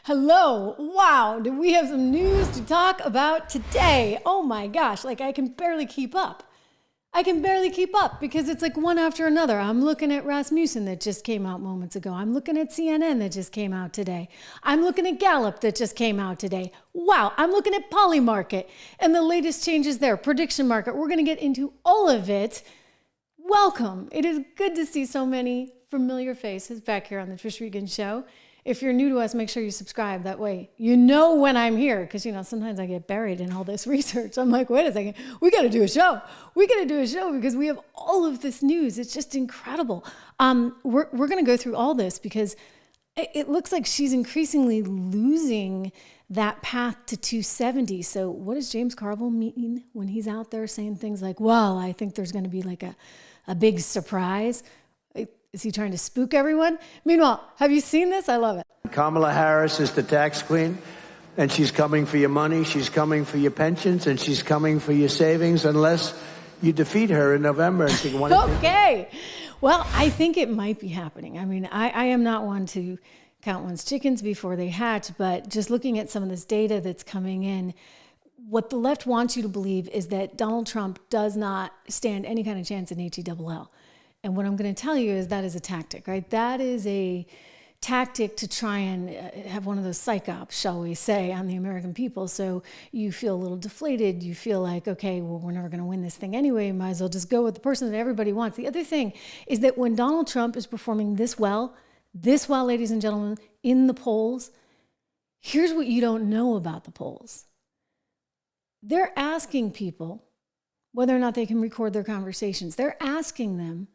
Hello. Wow. Do we have some news to talk about today? Oh my gosh. Like I can barely keep up. Because it's like one after another. I'm looking at Rasmussen that just came out moments ago. I'm looking at CNN that just came out today. I'm looking at Gallup that just came out today. Wow. I'm looking at POLYMARKET and the latest changes there. Prediction market. We're going to get into all of it. Welcome. It is good to see so many familiar faces back here on the Trish Regan Show. If you're new to us, make sure you subscribe. That way you know when I'm here. Because, sometimes I get buried in all this research. I'm like, wait a second. We got to do a show. Because we have all of this news. It's just incredible. We're going to go through all this because it looks like she's increasingly losing that path to 270. So what does James Carville mean when he's out there saying things like, well, I think there's going to be like a big surprise? Is he trying to spook everyone? Meanwhile, have you seen this? I love it. Kamala Harris is the tax queen, and she's coming for your money, she's coming for your pensions, and she's coming for your savings unless you defeat her in November. And she can Okay. Well, I think it might be happening. I mean, I am not one to count one's chickens before they hatch, but just looking at some of this data that's coming in, what the left wants you to believe is that Donald Trump does not stand any kind of chance in HELL. And what I'm going to tell you is that is a tactic, right? That is a tactic to try and have one of those psych ops, shall we say, on the American people. So you feel a little deflated. You feel like, okay, well, we're never going to win this thing anyway. Might as well just go with the person that everybody wants. The other thing is that when Donald Trump is performing this well, ladies and gentlemen, in the polls, here's what you don't know about the polls. They're asking people whether or not they can record their conversations. They're asking them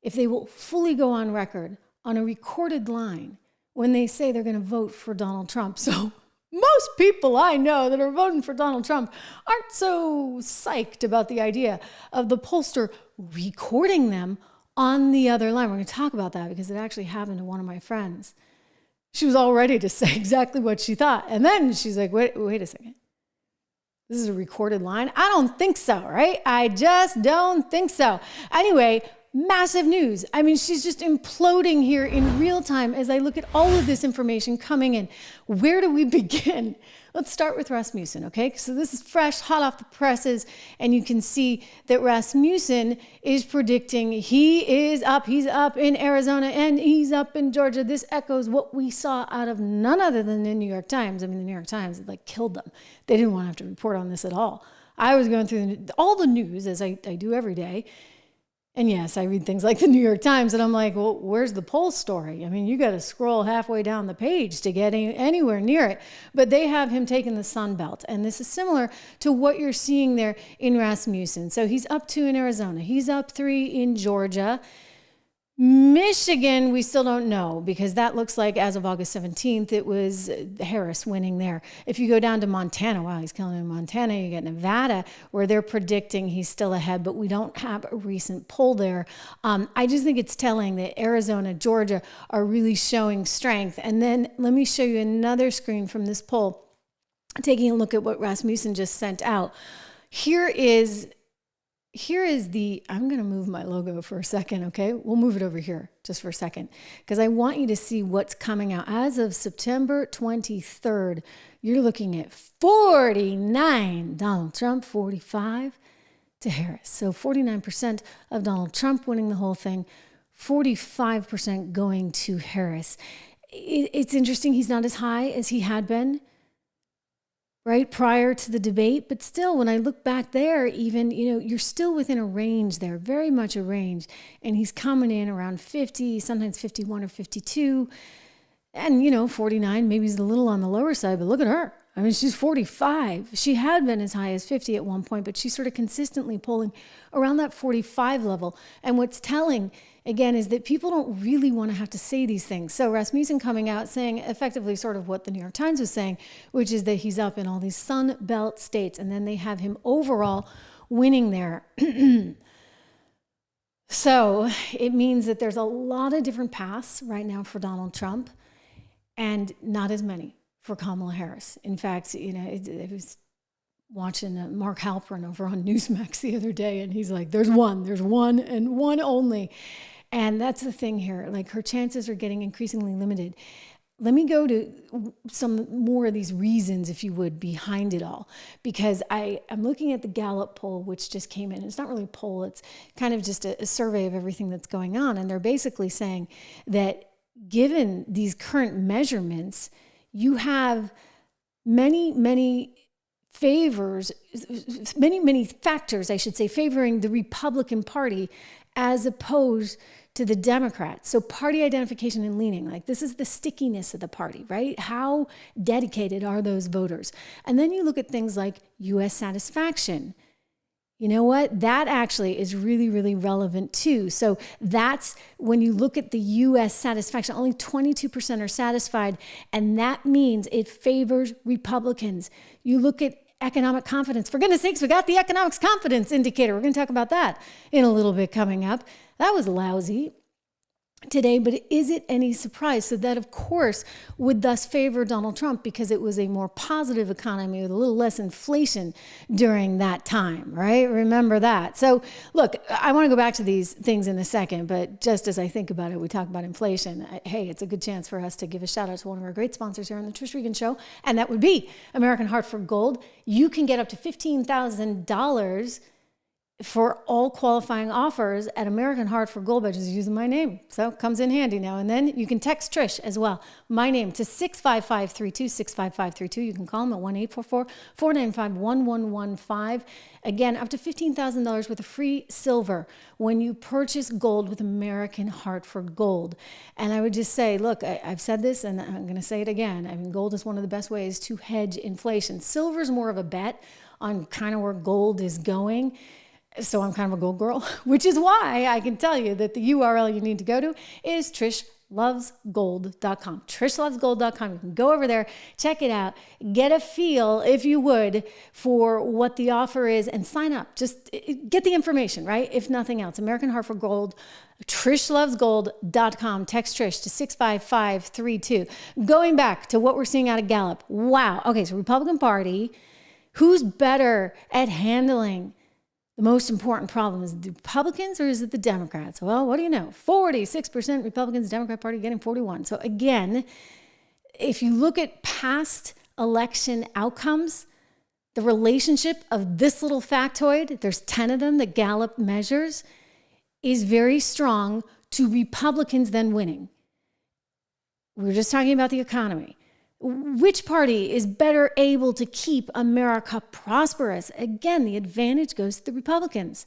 if they will fully go on record on a recorded line when they say they're going to vote for Donald Trump. So most people I know that are voting for Donald Trump aren't so psyched about the idea of the pollster recording them on the other line. We're going to talk about that because it actually happened to one of my friends. She was all ready to say exactly what she thought. And then she's like, wait a second. This is a recorded line? I don't think so, right? I just don't think so. Anyway, massive news. I mean, she's just imploding here in real time as I look at all of this information coming in. Where do we begin? Let's start with Rasmussen, okay? So this is fresh, hot off the presses, and you can see that Rasmussen is predicting he's up in Arizona, and he's up in Georgia. This echoes what we saw out of none other than the New York Times. I mean, the New York Times killed them. They didn't want to have to report on this at all. I was going through all the news, as I do every day. And yes, I read things like the New York Times, and I'm like, well, where's the poll story? I mean, you got to scroll halfway down the page to get anywhere near it. But they have him taking the Sun Belt, and this is similar to what you're seeing there in Rasmussen. So he's up 2 in Arizona. He's up 3 in Georgia. Michigan, we still don't know because that looks like as of August 17th, it was Harris winning there. If you go down to Montana, wow, he's killing in Montana. You get Nevada where they're predicting he's still ahead, but we don't have a recent poll there. I just think it's telling that Arizona, Georgia are really showing strength. And then let me show you another screen from this poll, taking a look at what Rasmussen just sent out. Here is I'm going to move my logo for a second, okay? We'll move it over here just for a second because I want you to see what's coming out. As of September 23rd, you're looking at 49 Donald Trump, 45 to Harris. So 49% of Donald Trump winning the whole thing, 45% going to Harris. It's interesting. He's not as high as he had been, right, prior to the debate. But still, when I look back there, even, you're still within a range there, very much a range. And he's coming in around 50, sometimes 51 or 52. And, 49, maybe he's a little on the lower side, but look at her. I mean, she's 45. She had been as high as 50 at one point, but she's sort of consistently polling around that 45 level. And what's telling, again, is that people don't really want to have to say these things. So Rasmussen coming out saying effectively sort of what the New York Times was saying, which is that he's up in all these Sun Belt states, and then they have him overall winning there. So it means that there's a lot of different paths right now for Donald Trump and not as many for Kamala Harris. In fact, it was watching Mark Halperin over on Newsmax the other day, and he's like, there's one and one only. And that's the thing here. Like, her chances are getting increasingly limited. let me go to some more of these reasons, if you would, behind it all. Because I'm looking at the Gallup poll, which just came in. It's not really a poll. It's kind of just a survey of everything that's going on. And they're basically saying that given these current measurements, you have many factors, I should say, favoring the Republican Party as opposed to the Democrats. So party identification and leaning, like this is the stickiness of the party, right? How dedicated are those voters? And then you look at things like U.S. satisfaction. You know what? That actually is really, really relevant too. So that's when you look at the U.S. satisfaction, only 22% are satisfied. And that means it favors Republicans. You look at economic confidence. For goodness sakes, we got the economics confidence indicator. We're going to talk about that in a little bit coming up. That was lousy today, but is it any surprise? So that, of course, would thus favor Donald Trump because it was a more positive economy with a little less inflation during that time, right? Remember that. So look, I want to go back to these things in a second, but just as I think about it, we talk about inflation. Hey, it's a good chance for us to give a shout out to one of our great sponsors here on the Trish Regan Show, and that would be American Hartford Gold. You can get up to $15,000 for all qualifying offers at American Hartford Gold by just using my name. So it comes in handy now. And then you can text Trish as well, my name, to 65532, 65532. You can call them at 1-844-495-1115. Again, up to $15,000 worth of free silver when you purchase gold with American Hartford Gold. And I would just say, look, I've said this and I'm going to say it again. I mean, gold is one of the best ways to hedge inflation. Silver is more of a bet on kind of where gold is going. So I'm kind of a gold girl, which is why I can tell you that the URL you need to go to is trishlovesgold.com. trishlovesgold.com. You can go over there, check it out, get a feel, if you would, for what the offer is and sign up. Just get the information, right? If nothing else. American Hartford Gold, trishlovesgold.com. Text Trish to 65532. Going back to what we're seeing out of Gallup. Wow. Okay, so Republican Party, who's better at handling the most important problem? Is it the Republicans or is it the Democrats? Well, what do you know? 46% Republicans, Democrat Party getting 41. So again, if you look at past election outcomes, the relationship of this little factoid, there's 10 of them that Gallup measures, is very strong to Republicans then winning. We were just talking about the economy. Which party is better able to keep America prosperous? Again, the advantage goes to the Republicans.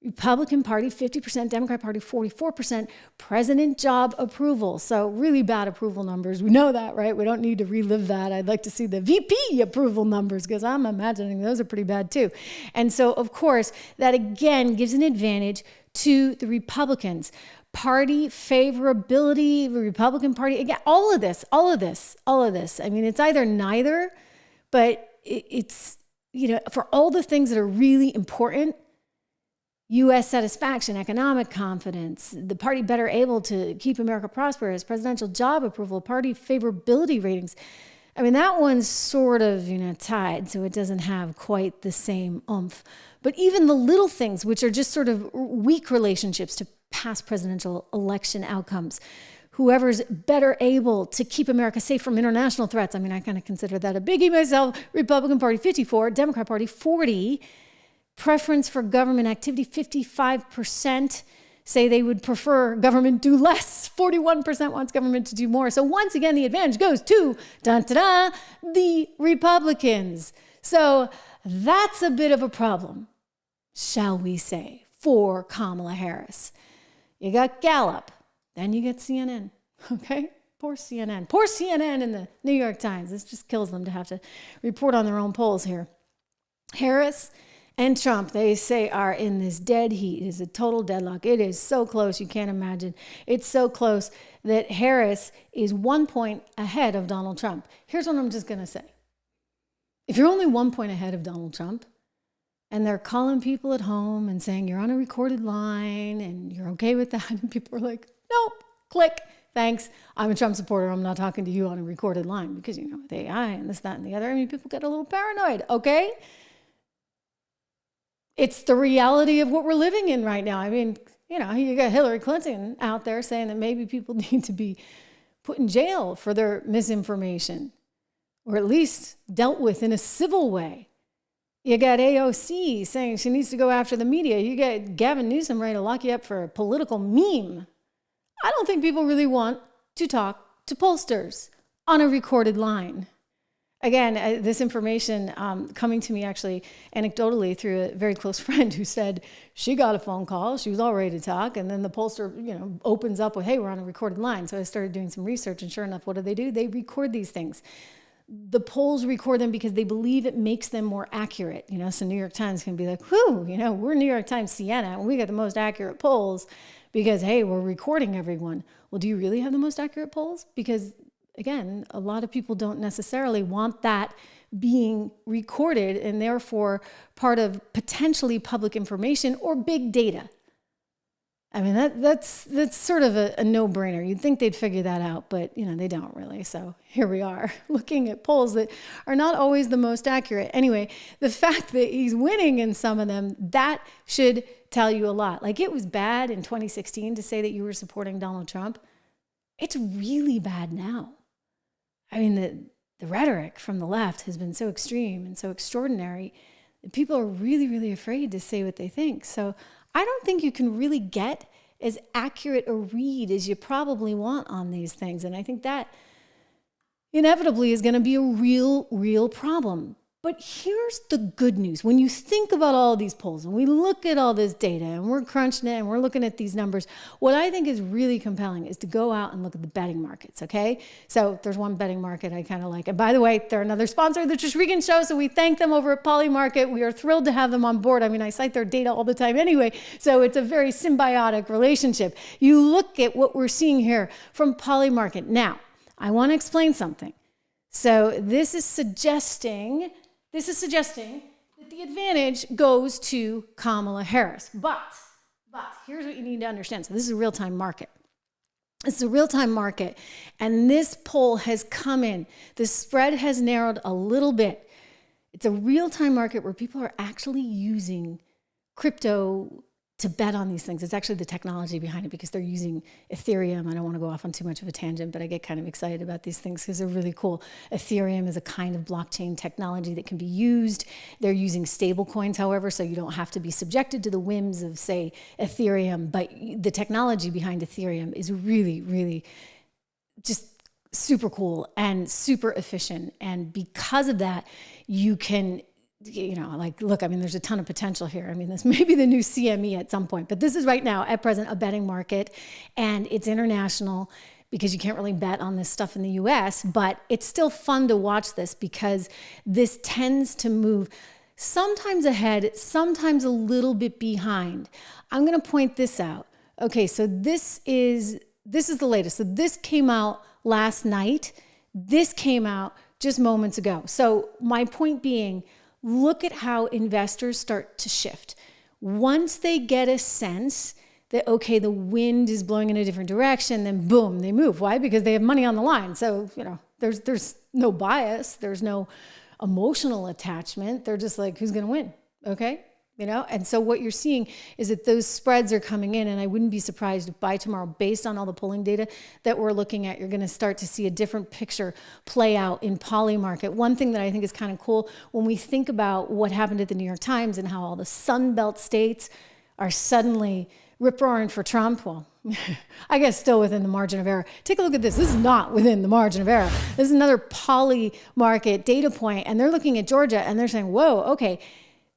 Republican Party, 50%, Democrat Party, 44%, president job approval. So really bad approval numbers. We know that, right? We don't need to relive that. I'd like to see the VP approval numbers because I'm imagining those are pretty bad too. And so, of course, that again gives an advantage to the Republicans. Party favorability, the Republican Party, again, all of this. I mean, it's either neither, but it's, you know, for all the things that are really important, U.S. satisfaction, economic confidence, the party better able to keep America prosperous, presidential job approval, party favorability ratings. I mean, that one's sort of, you know, tied, so it doesn't have quite the same oomph. But even the little things, which are just sort of weak relationships to past presidential election outcomes, whoever's better able to keep America safe from international threats. I mean, I kind of consider that a biggie myself. Republican Party, 54, Democrat Party, 40. Preference for government activity, 55% say they would prefer government do less. 41% wants government to do more. So once again, the advantage goes to, the Republicans. So that's a bit of a problem, shall we say, for Kamala Harris. You got Gallup, then you get CNN, okay? Poor CNN. Poor CNN and the New York Times. This just kills them to have to report on their own polls here. Harris and Trump, they say, are in this dead heat. It's a total deadlock. It is so close, you can't imagine. It's so close that Harris is 1 point ahead of Donald Trump. Here's what I'm just going to say. If you're only 1 point ahead of Donald Trump, and they're calling people at home and saying you're on a recorded line and you're okay with that, and people are like, nope, click, thanks. I'm a Trump supporter. I'm not talking to you on a recorded line because, you know, with AI and this, that, and the other, I mean, people get a little paranoid, okay? It's the reality of what we're living in right now. I mean, you know, you got Hillary Clinton out there saying that maybe people need to be put in jail for their misinformation, or at least dealt with in a civil way. You got AOC saying she needs to go after the media. You got Gavin Newsom ready to lock you up for a political meme. I don't think people really want to talk to pollsters on a recorded line. Again, this information coming to me actually anecdotally through a very close friend who said she got a phone call. She was all ready to talk. And then the pollster, opens up with, hey, we're on a recorded line. So I started doing some research, and sure enough, what do? They record these things. The polls record them because they believe it makes them more accurate. So New York Times can be like, whoo, we're New York Times Siena, and we got the most accurate polls because, hey, we're recording everyone. Well, do you really have the most accurate polls? Because again, a lot of people don't necessarily want that being recorded and therefore part of potentially public information or big data. I mean, that's sort of a no-brainer. You'd think they'd figure that out, but they don't really. So here we are looking at polls that are not always the most accurate. Anyway, the fact that he's winning in some of them, that should tell you a lot. Like, it was bad in 2016 to say that you were supporting Donald Trump. It's really bad now. I mean, the rhetoric from the left has been so extreme and so extraordinary that people are really, really afraid to say what they think. So I don't think you can really get as accurate a read as you probably want on these things. And I think that inevitably is going to be a real, real problem. But here's the good news. When you think about all of these polls and we look at all this data and we're crunching it and we're looking at these numbers, what I think is really compelling is to go out and look at the betting markets, okay? So there's one betting market I kind of like. And by the way, they're another sponsor of the Trish Regan Show, so we thank them over at POLYMARKET. We are thrilled to have them on board. I mean, I cite their data all the time anyway, so it's a very symbiotic relationship. You look at what we're seeing here from POLYMARKET. Now, I want to explain something. So this is suggesting that the advantage goes to Kamala Harris. But here's what you need to understand. So this is a real-time market. This is a real-time market. And this poll has come in. The spread has narrowed a little bit. It's a real-time market where people are actually using crypto to bet on these things. It's actually the technology behind it because they're using Ethereum. I don't want to go off on too much of a tangent, but I get kind of excited about these things because they're really cool. Ethereum is a kind of blockchain technology that can be used. They're using stable coins, however, so you don't have to be subjected to the whims of, say, Ethereum. But the technology behind Ethereum is really, really just super cool and super efficient. And because of that, you can look, I mean, there's a ton of potential here. I mean, this may be the new CME at some point, but this is right now at present a betting market, and it's international because you can't really bet on this stuff in the US, but it's still fun to watch this because this tends to move sometimes ahead, sometimes a little bit behind. I'm going to point this out. Okay, so this is the latest. So this came out last night. This came out just moments ago. So my point being, look at how investors start to shift. Once they get a sense that, okay, the wind is blowing in a different direction, then boom, they move. Why? Because they have money on the line. So, there's no bias. There's no emotional attachment. They're just like, who's going to win? Okay? And so what you're seeing is that those spreads are coming in, and I wouldn't be surprised if by tomorrow, based on all the polling data that we're looking at, you're going to start to see a different picture play out in POLYMARKET. One thing that I think is kind of cool when we think about what happened at the New York Times and how all the Sun Belt states are suddenly rip-roaring for Trump. Well, I guess still within the margin of error. Take a look at this. This is not within the margin of error. This is another POLYMARKET data point, and they're looking at Georgia and they're saying, whoa, okay,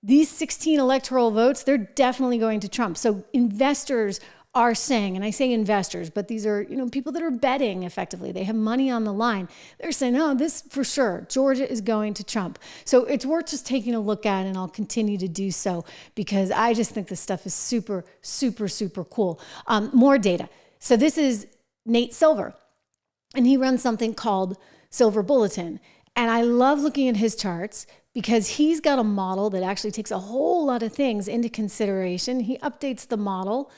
these 16 electoral votes, they're definitely going to Trump. So investors are saying, and I say investors, but these are, people that are betting effectively. They have money on the line. They're saying, no, this for sure, Georgia is going to Trump. So it's worth just taking a look at, and I'll continue to do so because I just think this stuff is super, super, super cool. More data. So this is Nate Silver, and he runs something called Silver Bulletin. And I love looking at his charts because he's got a model that actually takes a whole lot of things into consideration. He updates the model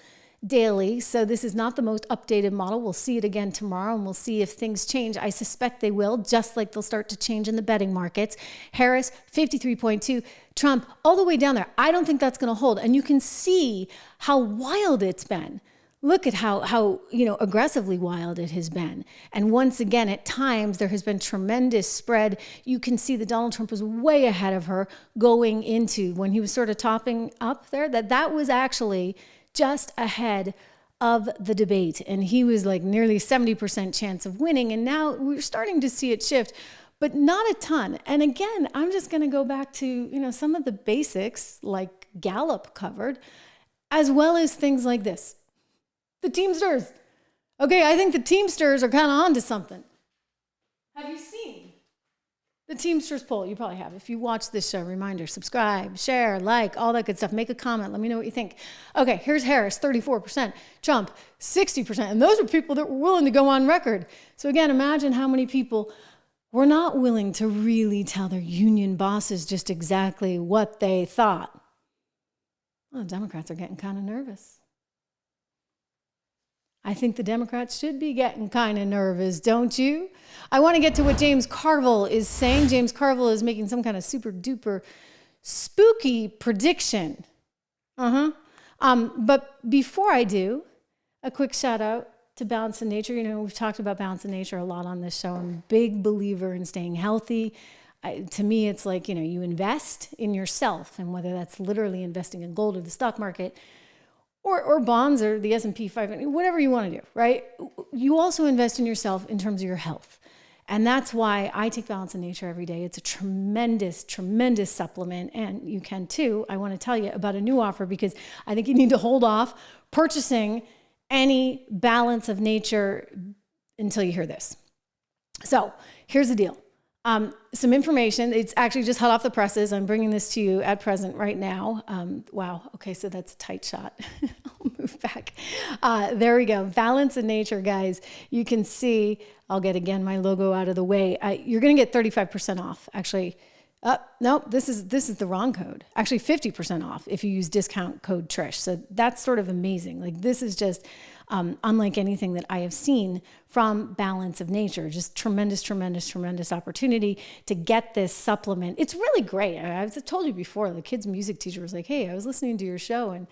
daily. So this is not the most updated model. We'll see it again tomorrow, and we'll see if things change. I suspect they will, just like they'll start to change in the betting markets. Harris, 53.2. Trump, all the way down there. I don't think that's going to hold. And you can see how wild it's been. Look at how aggressively wild it has been. And once again, at times, there has been tremendous spread. You can see that Donald Trump was way ahead of her going into, when he was sort of topping up there, that was actually just ahead of the debate. And he was like nearly 70% chance of winning. And now we're starting to see it shift, but not a ton. And again, I'm just going to go back to, some of the basics like Gallup covered, as well as things like this. The Teamsters. Okay, I think the Teamsters are kind of onto something. Have you seen the Teamsters poll? You probably have. If you watch this show, reminder, subscribe, share, like, all that good stuff. Make a comment. Let me know what you think. Okay, here's Harris, 34%. Trump, 60%. And those are people that were willing to go on record. So again, imagine how many people were not willing to really tell their union bosses just exactly what they thought. Well, the Democrats are getting kind of nervous. I think the Democrats should be getting kind of nervous, don't you? I want to get to what James Carville is saying. James Carville is making some kind of super duper spooky prediction. But before I do, a quick shout out to Balance in Nature. We've talked about Balance in Nature a lot on this show. I'm a big believer in staying healthy. To me, it's like, you invest in yourself, and whether that's literally investing in gold or the stock market, or bonds or the S&P 500, whatever you want to do, right? You also invest in yourself in terms of your health. And that's why I take Balance in Nature every day. It's a tremendous, tremendous supplement. And you can too. I want to tell you about a new offer because I think you need to hold off purchasing any Balance of Nature until you hear this. So here's the deal. Some information. It's actually just hot off the presses. I'm bringing this to you at present right now. Wow. Okay, so that's a tight shot. I'll move back. There we go. Balance in Nature, guys. You can see, I'll get again my logo out of the way. You're going to get 35% off. Actually, no, this is the wrong code. Actually, 50% off if you use discount code Trish. So that's sort of amazing. Like this is just unlike anything that I have seen from Balance of Nature. Just tremendous, tremendous, tremendous opportunity to get this supplement. It's really great. I've told you before, the kid's music teacher was like, hey, I was listening to your show and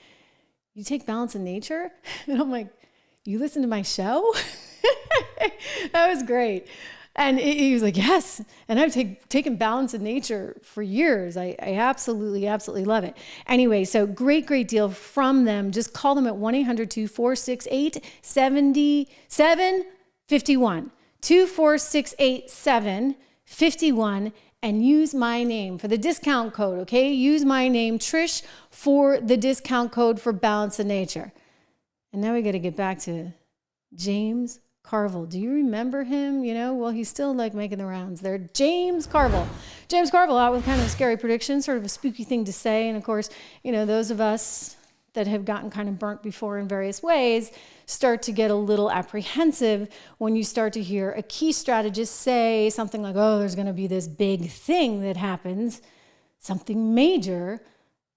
you take Balance in Nature? And I'm like, you listen to my show? That was great. And he was like, yes. And I've taken Balance in Nature for years. I absolutely, absolutely love it. Anyway, so great, great deal from them. Just call them at 1-800-246-8751. 246-8751 and use my name for the discount code, okay? Use my name, Trish, for the discount code for Balance in Nature. And now we got to get back to James Carville. Do you remember him? Well, he's still like making the rounds there. James Carville. James Carville out with kind of a scary prediction, sort of a spooky thing to say. And of course, those of us that have gotten kind of burnt before in various ways start to get a little apprehensive when you start to hear a key strategist say something like, oh, there's going to be this big thing that happens, something major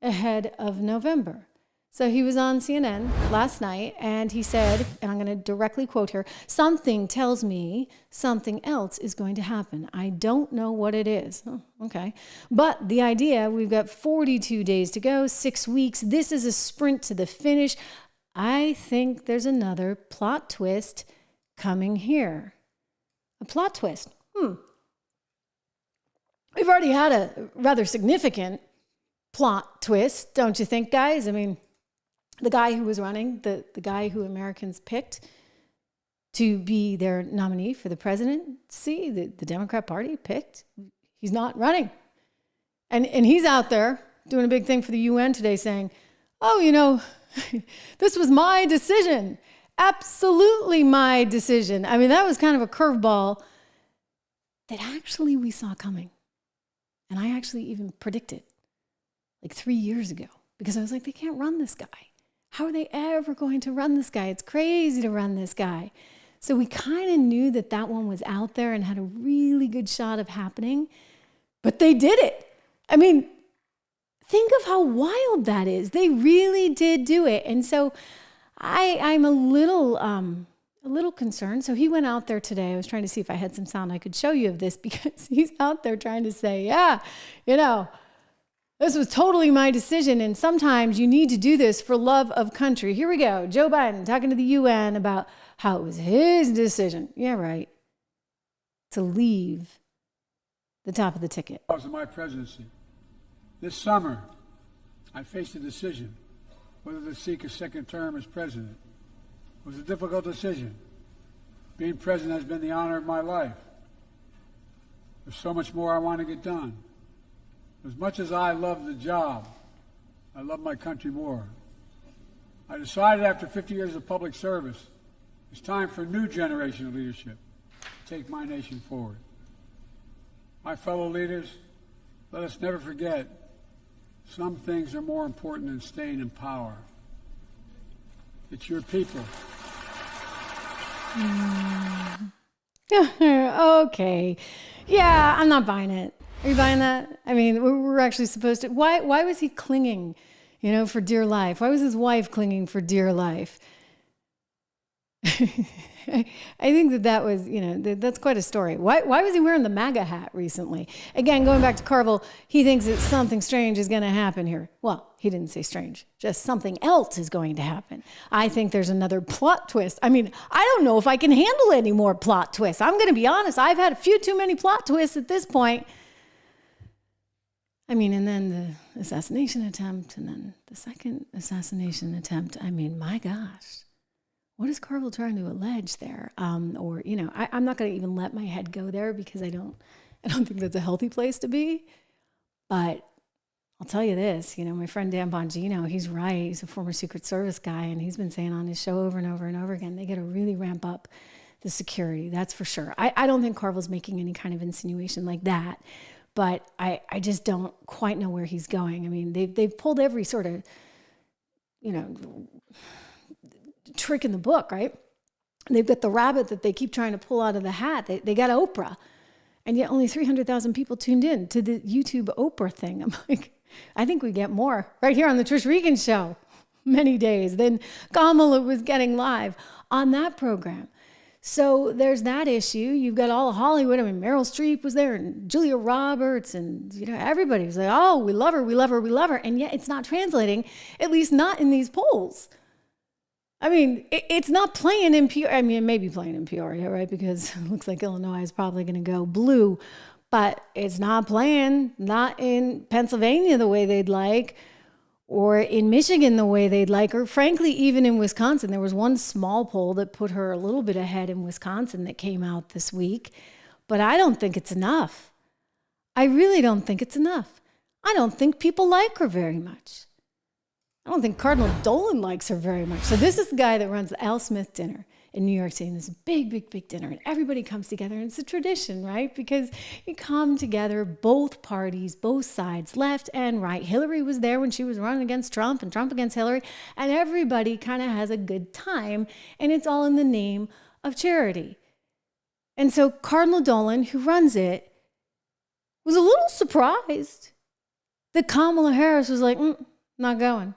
ahead of November. So he was on CNN last night and he said, and I'm going to directly quote here, something tells me something else is going to happen. I don't know what it is. Oh, okay. But the idea, we've got 42 days to go, 6 weeks. This is a sprint to the finish. I think there's another plot twist coming here. A plot twist. We've already had a rather significant plot twist, don't you think, guys? I mean, the guy who was running, the guy who Americans picked to be their nominee for the presidency, the Democrat Party picked, he's not running. And he's out there doing a big thing for the UN today saying, oh, this was my decision. Absolutely my decision. I mean, that was kind of a curveball that actually we saw coming. And I actually even predicted like 3 years ago because I was like, they can't run this guy. How are they ever going to run this guy? It's crazy to run this guy. So we kind of knew that one was out there and had a really good shot of happening, but they did it. I mean, think of how wild that is. They really did do it. And so I'm a little concerned. So he went out there today. I was trying to see if I had some sound I could show you of this because he's out there trying to say, yeah, This was totally my decision, and sometimes you need to do this for love of country. Here we go. Joe Biden talking to the UN about how it was his decision. Yeah, right. To leave the top of the ticket. Because of my presidency, this summer, I faced a decision whether to seek a second term as president. It was a difficult decision. Being president has been the honor of my life. There's so much more I want to get done. As much as I love the job, I love my country more. I decided after 50 years of public service, it's time for a new generation of leadership to take my nation forward. My fellow leaders, let us never forget, some things are more important than staying in power. It's your people. Okay. Yeah, I'm not buying it. Are you buying that? I mean, we're actually supposed to. Why was he clinging, for dear life? Why was his wife clinging for dear life? I think that was, that's quite a story. Why was he wearing the MAGA hat recently? Again, going back to Carville, he thinks that something strange is going to happen here. Well, he didn't say strange, just something else is going to happen. I think there's another plot twist. I mean, I don't know if I can handle any more plot twists. I'm going to be honest. I've had a few too many plot twists at this point. I mean, and then the assassination attempt, and then the second assassination attempt. I mean, my gosh. What is Carville trying to allege there? I'm not going to even let my head go there because I don't think that's a healthy place to be. But I'll tell you this, my friend Dan Bongino, he's right. He's a former Secret Service guy, and he's been saying on his show over and over and over again, they got to really ramp up the security. That's for sure. I don't think Carville's making any kind of insinuation like that, but I just don't quite know where he's going. I mean, they've pulled every sort of, trick in the book, right? They've got the rabbit that they keep trying to pull out of the hat. They got Oprah, and yet only 300,000 people tuned in to the YouTube Oprah thing. I'm like, I think we get more right here on the Trish Regan Show many days than Kamala was getting live on that program. So there's that issue. You've got all of Hollywood. I mean, Meryl Streep was there, and Julia Roberts, and everybody was like, oh, we love her, we love her, we love her. And yet it's not translating, at least not in these polls. I mean, it's not playing in Peoria. I mean, it may be playing in Peoria, right? Because it looks like Illinois is probably going to go blue. But it's not playing, not in Pennsylvania the way they'd like, or in Michigan the way they'd like, or frankly, even in Wisconsin. There was one small poll that put her a little bit ahead in Wisconsin that came out this week. But I don't think it's enough. I really don't think it's enough. I don't think people like her very much. I don't think Cardinal Dolan likes her very much. So this is the guy that runs the Al Smith dinner in New York City, and this big, big, big dinner, and everybody comes together, and it's a tradition, right? Because you come together, both parties, both sides, left and right. Hillary was there when she was running against Trump, and Trump against Hillary, and everybody kind of has a good time, and it's all in the name of charity. And so Cardinal Dolan, who runs it, was a little surprised that Kamala Harris was like, not going.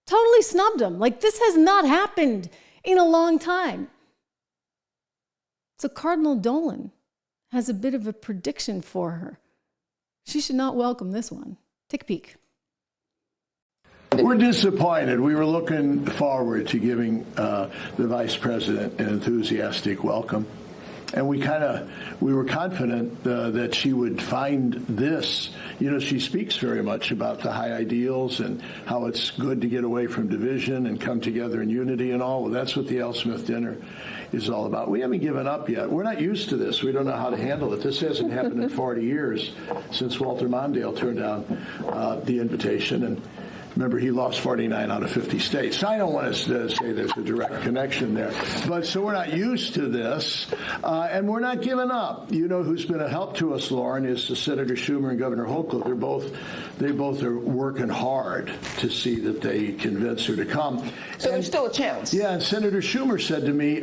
Totally snubbed him. Like, this has not happened in a long time. So Cardinal Dolan has a bit of a prediction for her. She should not welcome this one. Take a peek. We're disappointed. We were looking forward to giving the vice president an enthusiastic welcome. And we were confident that she would find this. She speaks very much about the high ideals and how it's good to get away from division and come together in unity and all. Well, that's what the Al Smith dinner is all about. We haven't given up yet. We're not used to this. We don't know how to handle it. This hasn't happened in 40 years since Walter Mondale turned down the invitation. And remember, he lost 49 out of 50 states. I don't want to say there's a direct connection there. But so we're not used to this, and we're not giving up. Who's been a help to us, Lauren, is Senator Schumer and Governor Hochul. They both are working hard to see that they convince her to come. So there's still a chance. Yeah, and Senator Schumer said to me,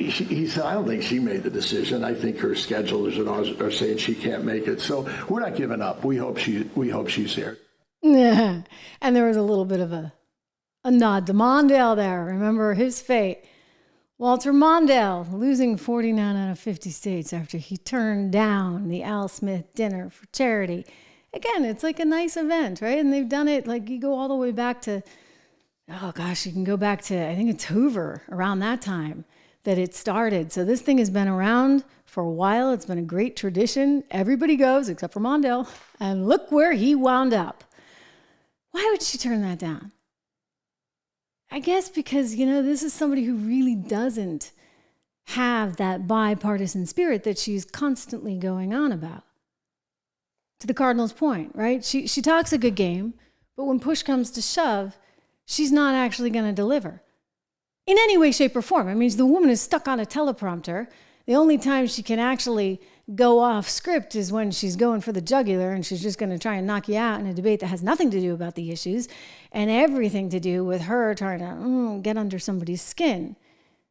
he said, I don't think she made the decision. I think her schedulers are saying she can't make it. So we're not giving up. We hope she's there. Yeah. And there was a little bit of a nod to Mondale there. Remember his fate. Walter Mondale losing 49 out of 50 states after he turned down the Al Smith dinner for charity. again, it's like a nice event, right? And they've done it, like you go all the way back to, oh gosh, you can go back to, I think it's Hoover, around that time that it started. So this thing has been around for a while. It's been a great tradition. Everybody goes except for Mondale. And look where he wound up. Why would she turn that down? I guess because, this is somebody who really doesn't have that bipartisan spirit that she's constantly going on about. To the Cardinals' point, right? She talks a good game, but when push comes to shove, she's not actually going to deliver in any way, shape, or form. I mean, the woman is stuck on a teleprompter. The only time she can actually go off script is when she's going for the jugular and she's just going to try and knock you out in a debate that has nothing to do about the issues and everything to do with her trying to get under somebody's skin.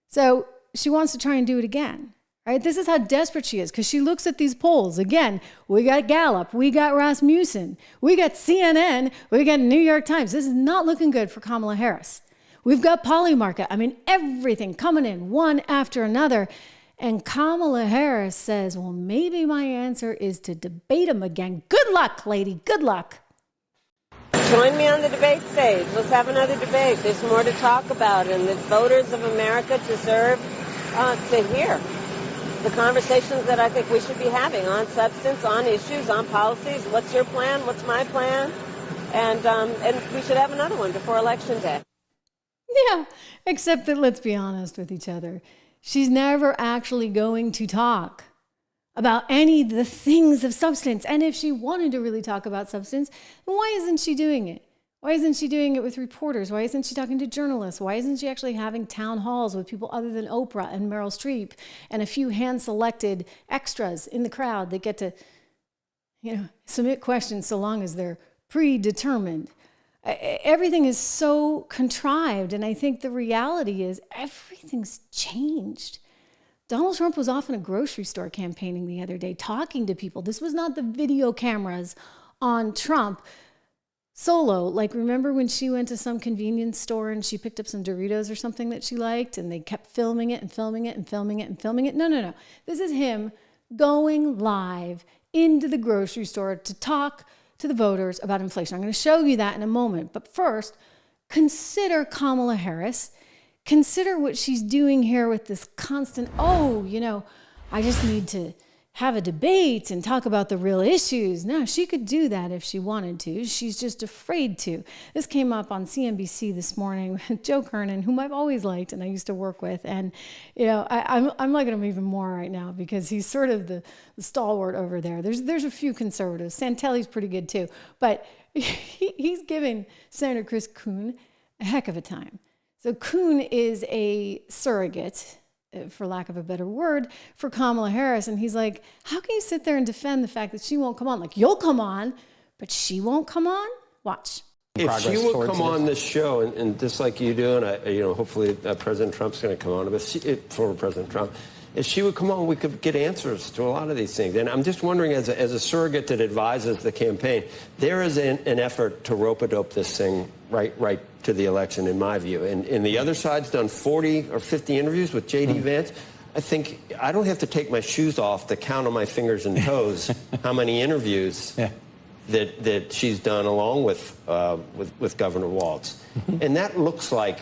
So she wants to try and do it again, right? This is how desperate she is, because she looks at these polls. Again, we got Gallup, we got Rasmussen, we got CNN, we got New York Times. This is not looking good for Kamala Harris. We've got POLYMARKET. I mean, everything coming in one after another. And Kamala Harris says, well, maybe my answer is to debate him again. Good luck, lady. Good luck. Join me on the debate stage. Let's have another debate. There's more to talk about, and the voters of America deserve to hear the conversations that I think we should be having on substance, on issues, on policies. What's your plan? What's my plan? And we should have another one before Election Day. Yeah, except that, let's be honest with each other. She's never actually going to talk about any of the things of substance. And if she wanted to really talk about substance, then why isn't she doing it? Why isn't she doing it with reporters? Why isn't she talking to journalists? Why isn't she actually having town halls with people other than Oprah and Meryl Streep and a few hand-selected extras in the crowd that get to, submit questions so long as they're predetermined? Everything is so contrived, and I think the reality is everything's changed. Donald Trump was off in a grocery store campaigning the other day, talking to people. This was not the video cameras on Trump solo. Like, remember when she went to some convenience store and she picked up some Doritos or something that she liked, and they kept filming it and filming it and filming it and filming it? No. This is him going live into the grocery store to talk to the voters about inflation. I'm going to show you that in a moment. But first, consider Kamala Harris. Consider what she's doing here with this constant, I just need to have a debate and talk about the real issues. No, she could do that if she wanted to. She's just afraid to. This came up on CNBC this morning with Joe Kernan, whom I've always liked and I used to work with. And, I'm liking him even more right now because he's sort of the stalwart over there. There's a few conservatives. Santelli's pretty good too. But he's giving Senator Chris Coon a heck of a time. So Coon is a surrogate, for lack of a better word, for Kamala Harris. And he's like, how can you sit there and defend the fact that she won't come on? Like, you'll come on, but she won't come on? Watch. If she would come on this show, and just like you do, and hopefully President Trump's going to come on, but former President Trump, if she would come on, we could get answers to a lot of these things. And I'm just wondering, as a surrogate that advises the campaign, there is an effort to rope-a-dope this thing right to the election, in my view. And the other side's done 40 or 50 interviews with J.D. Vance. I think I don't have to take my shoes off to count on my fingers and toes how many interviews that she's done along with Governor Walz. And that looks like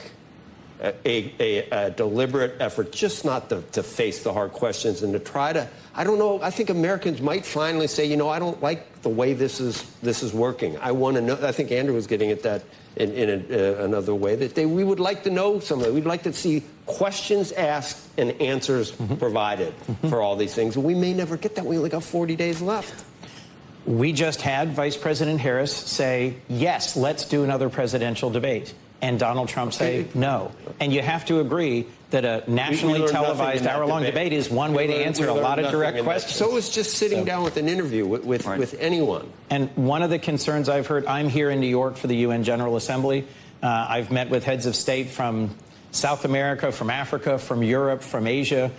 a deliberate effort just not to face the hard questions and to try to, I don't know, I think Americans might finally say, I don't like the way this is working. I want to know. I think Andrew was getting at that in another way, that we would like to know something. We'd like to see questions asked and answers provided for all these things. And we may never get that. We only got 40 days left. We just had Vice President Harris say, yes, let's do another presidential debate. And Donald Trump say no. And you have to agree that a nationally televised hour-long debate is one way to answer a lot of direct questions. So is just sitting down with an interview with anyone. And one of the concerns I've heard, I'm here in New York for the UN General Assembly. I've met with heads of state from South America, from Africa, from Europe, from Asia,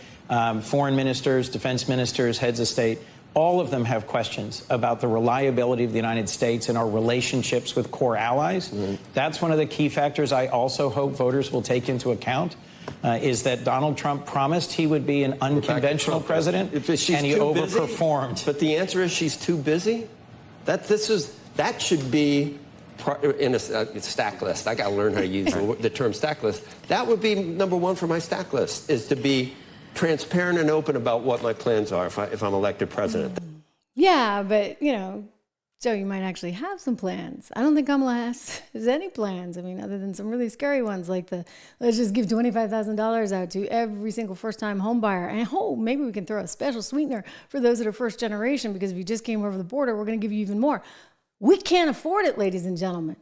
foreign ministers, defense ministers, heads of state. All of them have questions about the reliability of the United States and our relationships with core allies. That's one of the key factors I also hope voters will take into account, is that Donald Trump promised he would be an unconventional president, and he overperformed. But the answer is she's too busy? That should be in a stack list. I got to learn how to use the term stack list. That would be number one for my stack list, is to be transparent and open about what my plans are if I'm elected president. Yeah, but, Joe, you might actually have some plans. I don't think Kamala has any plans. I mean, other than some really scary ones, like let's just give $25,000 out to every single first-time home buyer. And maybe we can throw a special sweetener for those that are first generation, because if you just came over the border, we're going to give you even more. We can't afford it, ladies and gentlemen.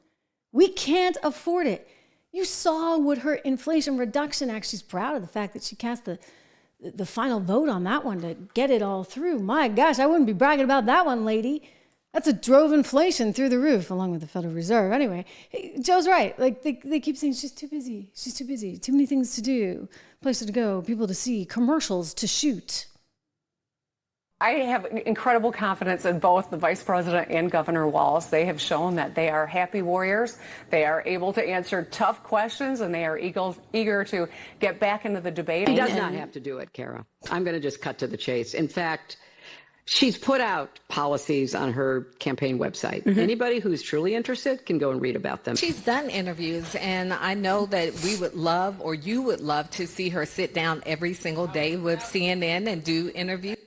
We can't afford it. You saw what her Inflation Reduction Act, she's proud of the fact that she cast the final vote on that one to get it all through. My gosh, I wouldn't be bragging about that one, lady. That's what drove inflation through the roof, along with the Federal Reserve. Anyway, Joe's right. Like, they keep saying she's too busy. She's too busy. Too many things to do, places to go, people to see, commercials to shoot. I have incredible confidence in both the Vice President and Governor Walz. They have shown that they are happy warriors. They are able to answer tough questions, and they are eager to get back into the debate. She does not have to do it, Kara. I'm going to just cut to the chase. In fact, she's put out policies on her campaign website. Anybody who's truly interested can go and read about them. She's done interviews, and I know that we would love, or you would love, to see her sit down every single day with CNN and do interviews.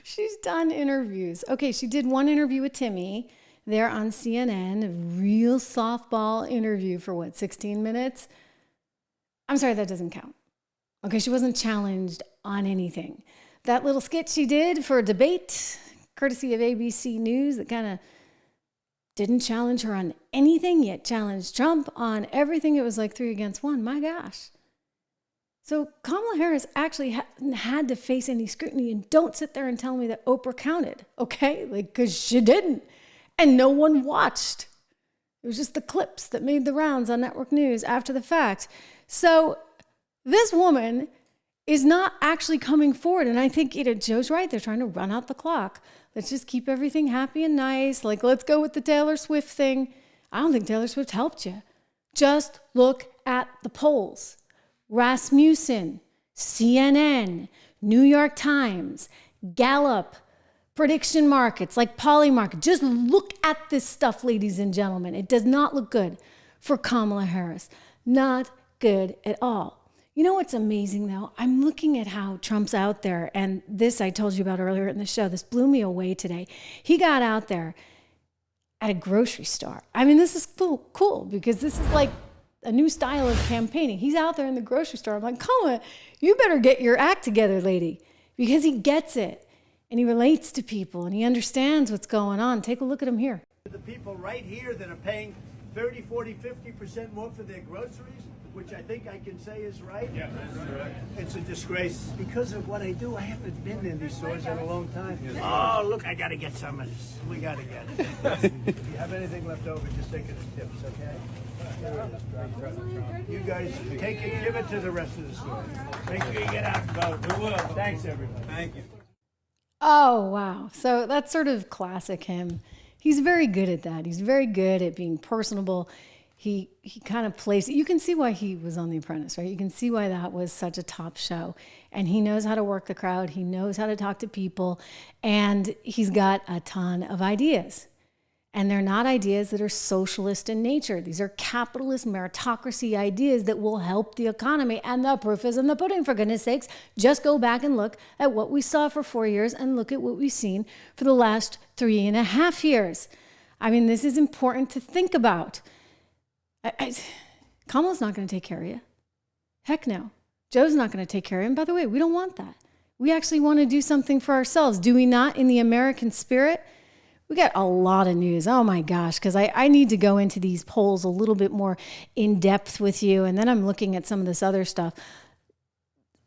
She's done interviews. Okay, she did one interview with Timmy there on CNN, a real softball interview for 16 minutes? I'm sorry, that doesn't count. Okay, she wasn't challenged on anything. That little skit she did for a debate, courtesy of ABC News, that kind of didn't challenge her on anything, yet challenged Trump on everything. It was like 3 against 1. My gosh. So Kamala Harris actually had to face any scrutiny, and don't sit there and tell me that Oprah counted, okay? Because she didn't, and no one watched. It was just the clips that made the rounds on network news after the fact. So this woman is not actually coming forward, and I think Joe's right. They're trying to run out the clock. Let's just keep everything happy and nice. Let's go with the Taylor Swift thing. I don't think Taylor Swift helped you. Just look at the polls. Rasmussen, CNN, New York Times, Gallup, prediction markets like POLYMARKET. Just look at this stuff, ladies and gentlemen. It does not look good for Kamala Harris. Not good at all. You know what's amazing, though? I'm looking at how Trump's out there, and this I told you about earlier in the show. This blew me away today. He got out there at a grocery store. I mean, this is cool because this is like a new style of campaigning. He's out there in the grocery store. I'm like, Kamala, you better get your act together, lady, because he gets it, and he relates to people, and he understands what's going on. Take a look at him here. The people right here that are paying 30, 40, 50% more for their groceries, which I think I can say is right. Yeah, that's correct. It's a disgrace. Because of what I do, I haven't been in these stores in a long time. Oh, look, I got to get some of this. We got to get it. If you have anything left over, just take it as tips, okay? You guys take it, give it to the rest of the store. Make sure you get out and vote. We will. Thanks, everybody. Thank you. Oh, wow. So that's sort of classic him. He's very good at that. He's very good at being personable. He kind of plays it. You can see why he was on The Apprentice, right? You can see why that was such a top show. And he knows how to work the crowd. He knows how to talk to people. And he's got a ton of ideas. And they're not ideas that are socialist in nature. These are capitalist meritocracy ideas that will help the economy. And the proof is in the pudding, for goodness sakes. Just go back and look at what we saw for 4 years and look at what we've seen for the last 3.5 years. I mean, this is important to think about. Kamala's not going to take care of you. Heck no. Joe's not going to take care of him. By the way, we don't want that. We actually want to do something for ourselves. Do we not, in the American spirit? We got a lot of news. Oh my gosh, because I need to go into these polls a little bit more in depth with you. And then I'm looking at some of this other stuff.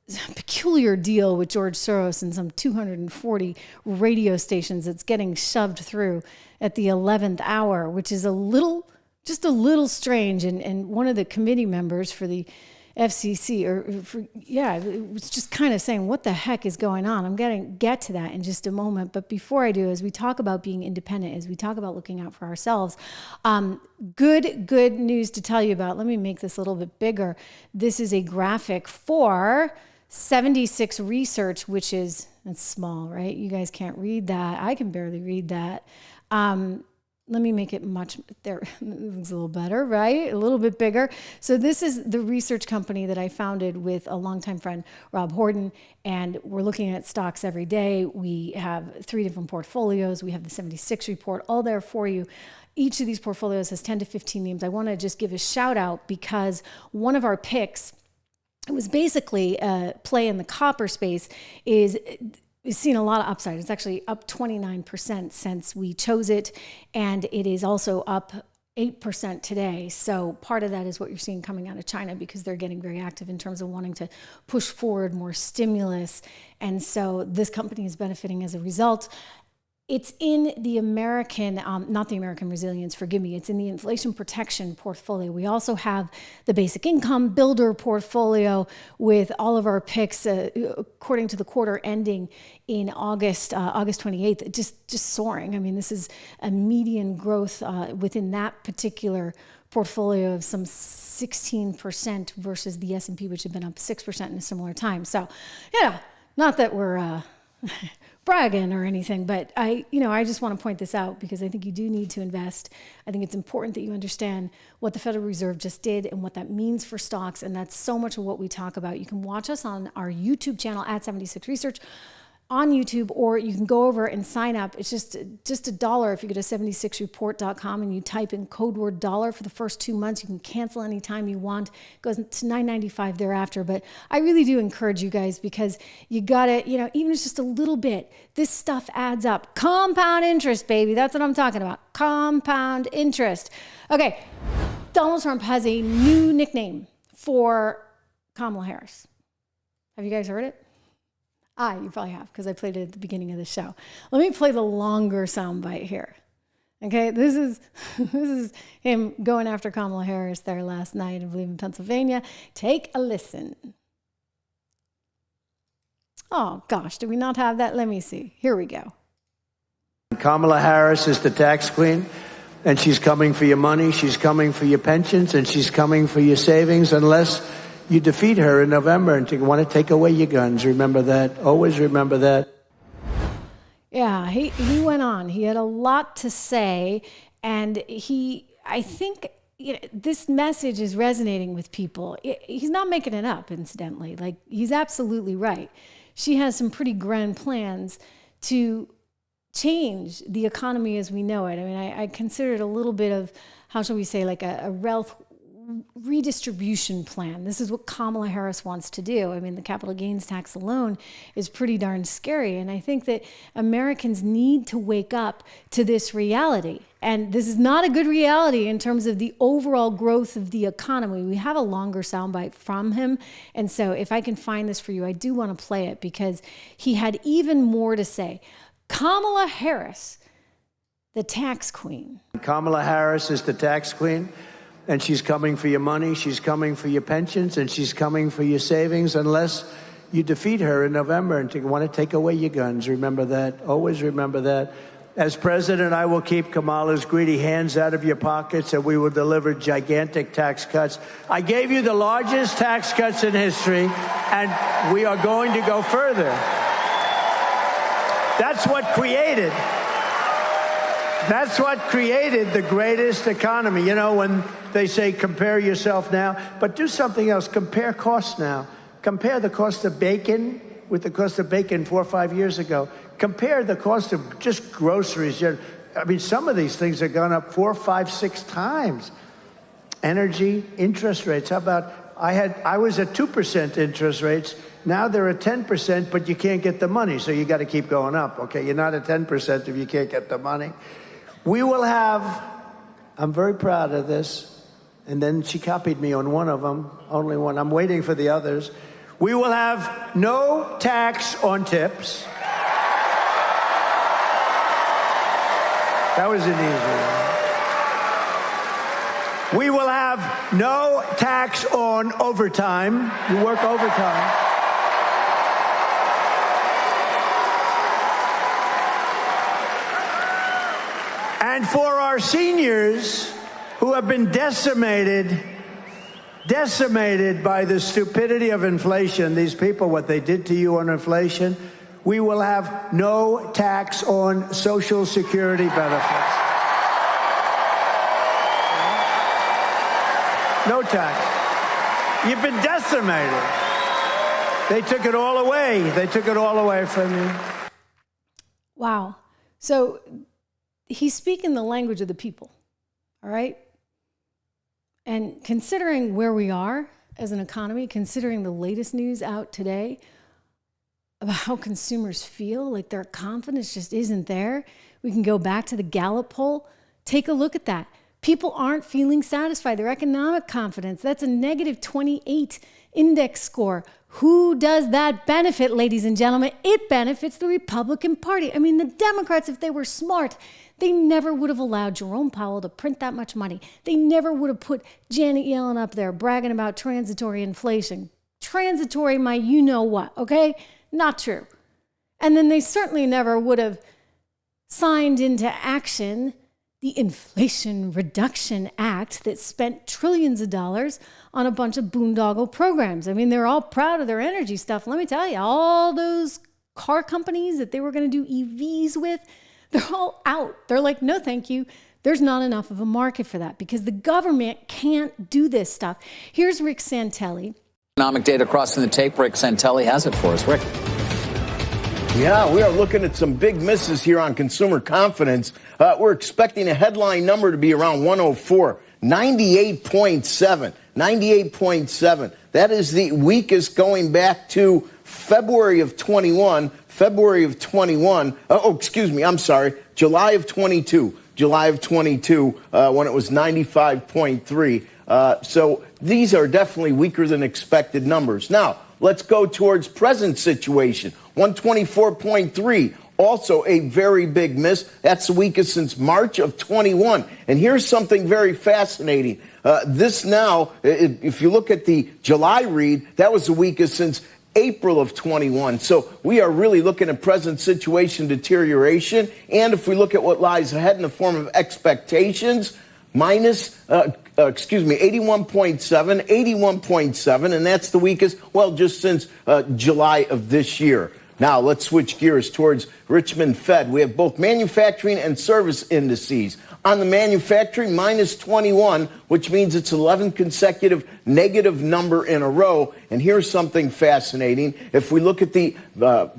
It's a peculiar deal with George Soros and some 240 radio stations that's getting shoved through at the 11th hour, which is just a little strange. And one of the committee members for the FCC, it was just kind of saying, what the heck is going on? I'm going to get to that in just a moment. But before I do, as we talk about being independent, as we talk about looking out for ourselves, good news to tell you about. Let me make this a little bit bigger. This is a graphic for 76 Research, which is That's small, right? You guys can't read that. I can barely read that. Let me make it much, there, it looks a little better, right? A little bit bigger. So this is the research company that I founded with a longtime friend, Rob Horton, and we're looking at stocks every day. We have 3 different portfolios. We have the 76 report, all there for you. Each of these portfolios has 10 to 15 names. I want to just give a shout out because one of our picks, it was basically a play in the copper space, is seen a lot of upside. It's actually up 29% since we chose it, and it is also up 8% today. So part of that is what you're seeing coming out of China because they're getting very active in terms of wanting to push forward more stimulus. And so this company is benefiting as a result. It's in the American, not the American Resilience, forgive me, it's in the inflation protection portfolio. We also have the basic income builder portfolio with all of our picks according to the quarter ending in August 28th, just soaring. I mean, this is a median growth within that particular portfolio of some 16% versus the S&P, which had been up 6% in a similar time. So, yeah, not that we're bragging or anything, but I just want to point this out because I think you do need to invest. I think it's important that you understand what the Federal Reserve just did and what that means for stocks, and that's so much of what we talk about. You can watch us on our YouTube channel at 76 Research on YouTube, or you can go over and sign up. It's just $1 if you go to 76report.com and you type in code word $1 for the first 2 months. You can cancel anytime you want. It goes to $9.95 thereafter. But I really do encourage you guys because you got to, even if it's just a little bit, this stuff adds up. Compound interest, baby. That's what I'm talking about. Compound interest. Okay. Donald Trump has a new nickname for Kamala Harris. Have you guys heard it? You probably have because I played it at the beginning of the show. Let me play the longer soundbite here. Okay, this is him going after Kamala Harris there last night, I believe in Pennsylvania. Take a listen. Oh gosh, do we not have that? Let me see. Here we go. Kamala Harris is the tax queen, and she's coming for your money, she's coming for your pensions, and she's coming for your savings unless you defeat her in November and you want to take away your guns. Remember that. Always remember that. Yeah, he went on. He had a lot to say, and I think this message is resonating with people. He's not making it up, incidentally. Like, he's absolutely right. She has some pretty grand plans to change the economy as we know it. I mean, I consider it a little bit of, how shall we say, like a wealth redistribution plan. This is what Kamala Harris wants to do. I mean, the capital gains tax alone is pretty darn scary. And I think that Americans need to wake up to this reality. And this is not a good reality in terms of the overall growth of the economy. We have a longer soundbite from him. And so if I can find this for you, I do want to play it because he had even more to say. Kamala Harris, the tax queen. Kamala Harris is the tax queen. And she's coming for your money, she's coming for your pensions, and she's coming for your savings unless you defeat her in November and you want to take away your guns. Remember that. Always remember that. As president, I will keep Kamala's greedy hands out of your pockets, and we will deliver gigantic tax cuts. I gave you the largest tax cuts in history, and we are going to go further. That's what created the greatest economy. You know, when they say compare yourself now, but do something else. Compare costs now. Compare the cost of bacon with the cost of bacon 4 or 5 years ago. Compare the cost of just groceries. I mean, some of these things have gone up 4, 5, 6 times. Energy, interest rates. How about, I was at 2% interest rates. Now they're at 10%, but you can't get the money, so you got to keep going up. Okay, you're not at 10% if you can't get the money. We will have, I'm very proud of this, and then she copied me on one of them, only one. I'm waiting for the others. We will have no tax on tips. That was an easy one. We will have no tax on overtime. You work overtime. And for our seniors who have been decimated by the stupidity of inflation, these people, what they did to you on inflation, We will have no tax on Social Security benefits. No tax. You've been decimated. They took it all away. They took it all away from you. Wow. So he's speaking the language of the people, all right? And considering where we are as an economy, considering the latest news out today about how consumers feel, like their confidence just isn't there. We can go back to the Gallup poll. Take a look at that. People aren't feeling satisfied. Their economic confidence, that's a negative 28 index score. Who does that benefit, ladies and gentlemen? It benefits the Republican Party. I mean, the Democrats, if they were smart, they never would have allowed Jerome Powell to print that much money. They never would have put Janet Yellen up there bragging about transitory inflation. Transitory, my you-know-what, okay? Not true. And then they certainly never would have signed into action the Inflation Reduction Act that spent trillions of dollars on a bunch of boondoggle programs. I mean, they're all proud of their energy stuff. Let me tell you, all those car companies that they were going to do EVs with, they're all out. They're like, no, thank you. There's not enough of a market for that because the government can't do this stuff. Here's Rick Santelli. Economic data crossing the tape. Rick Santelli has it for us. Rick. Yeah, we are looking at some big misses here on consumer confidence. We're expecting a headline number to be around 104, 98.7, 98.7. That is the weakest going back to February of 21, July of 22, when it was 95.3. So these are definitely weaker than expected numbers. Now, let's go towards present situation. 124.3, also a very big miss. That's the weakest since March of 21. And here's something very fascinating. This now, if you look at the July read, that was the weakest since April of 21. So we are really looking at present situation deterioration. And if we look at what lies ahead in the form of expectations, minus 81.7, and that's the weakest, well, just since July of this year. Now, let's switch gears towards Richmond Fed. We have both manufacturing and service indices. On the manufacturing, minus 21, which means it's 11 consecutive negative number in a row. And here's something fascinating. If we look at the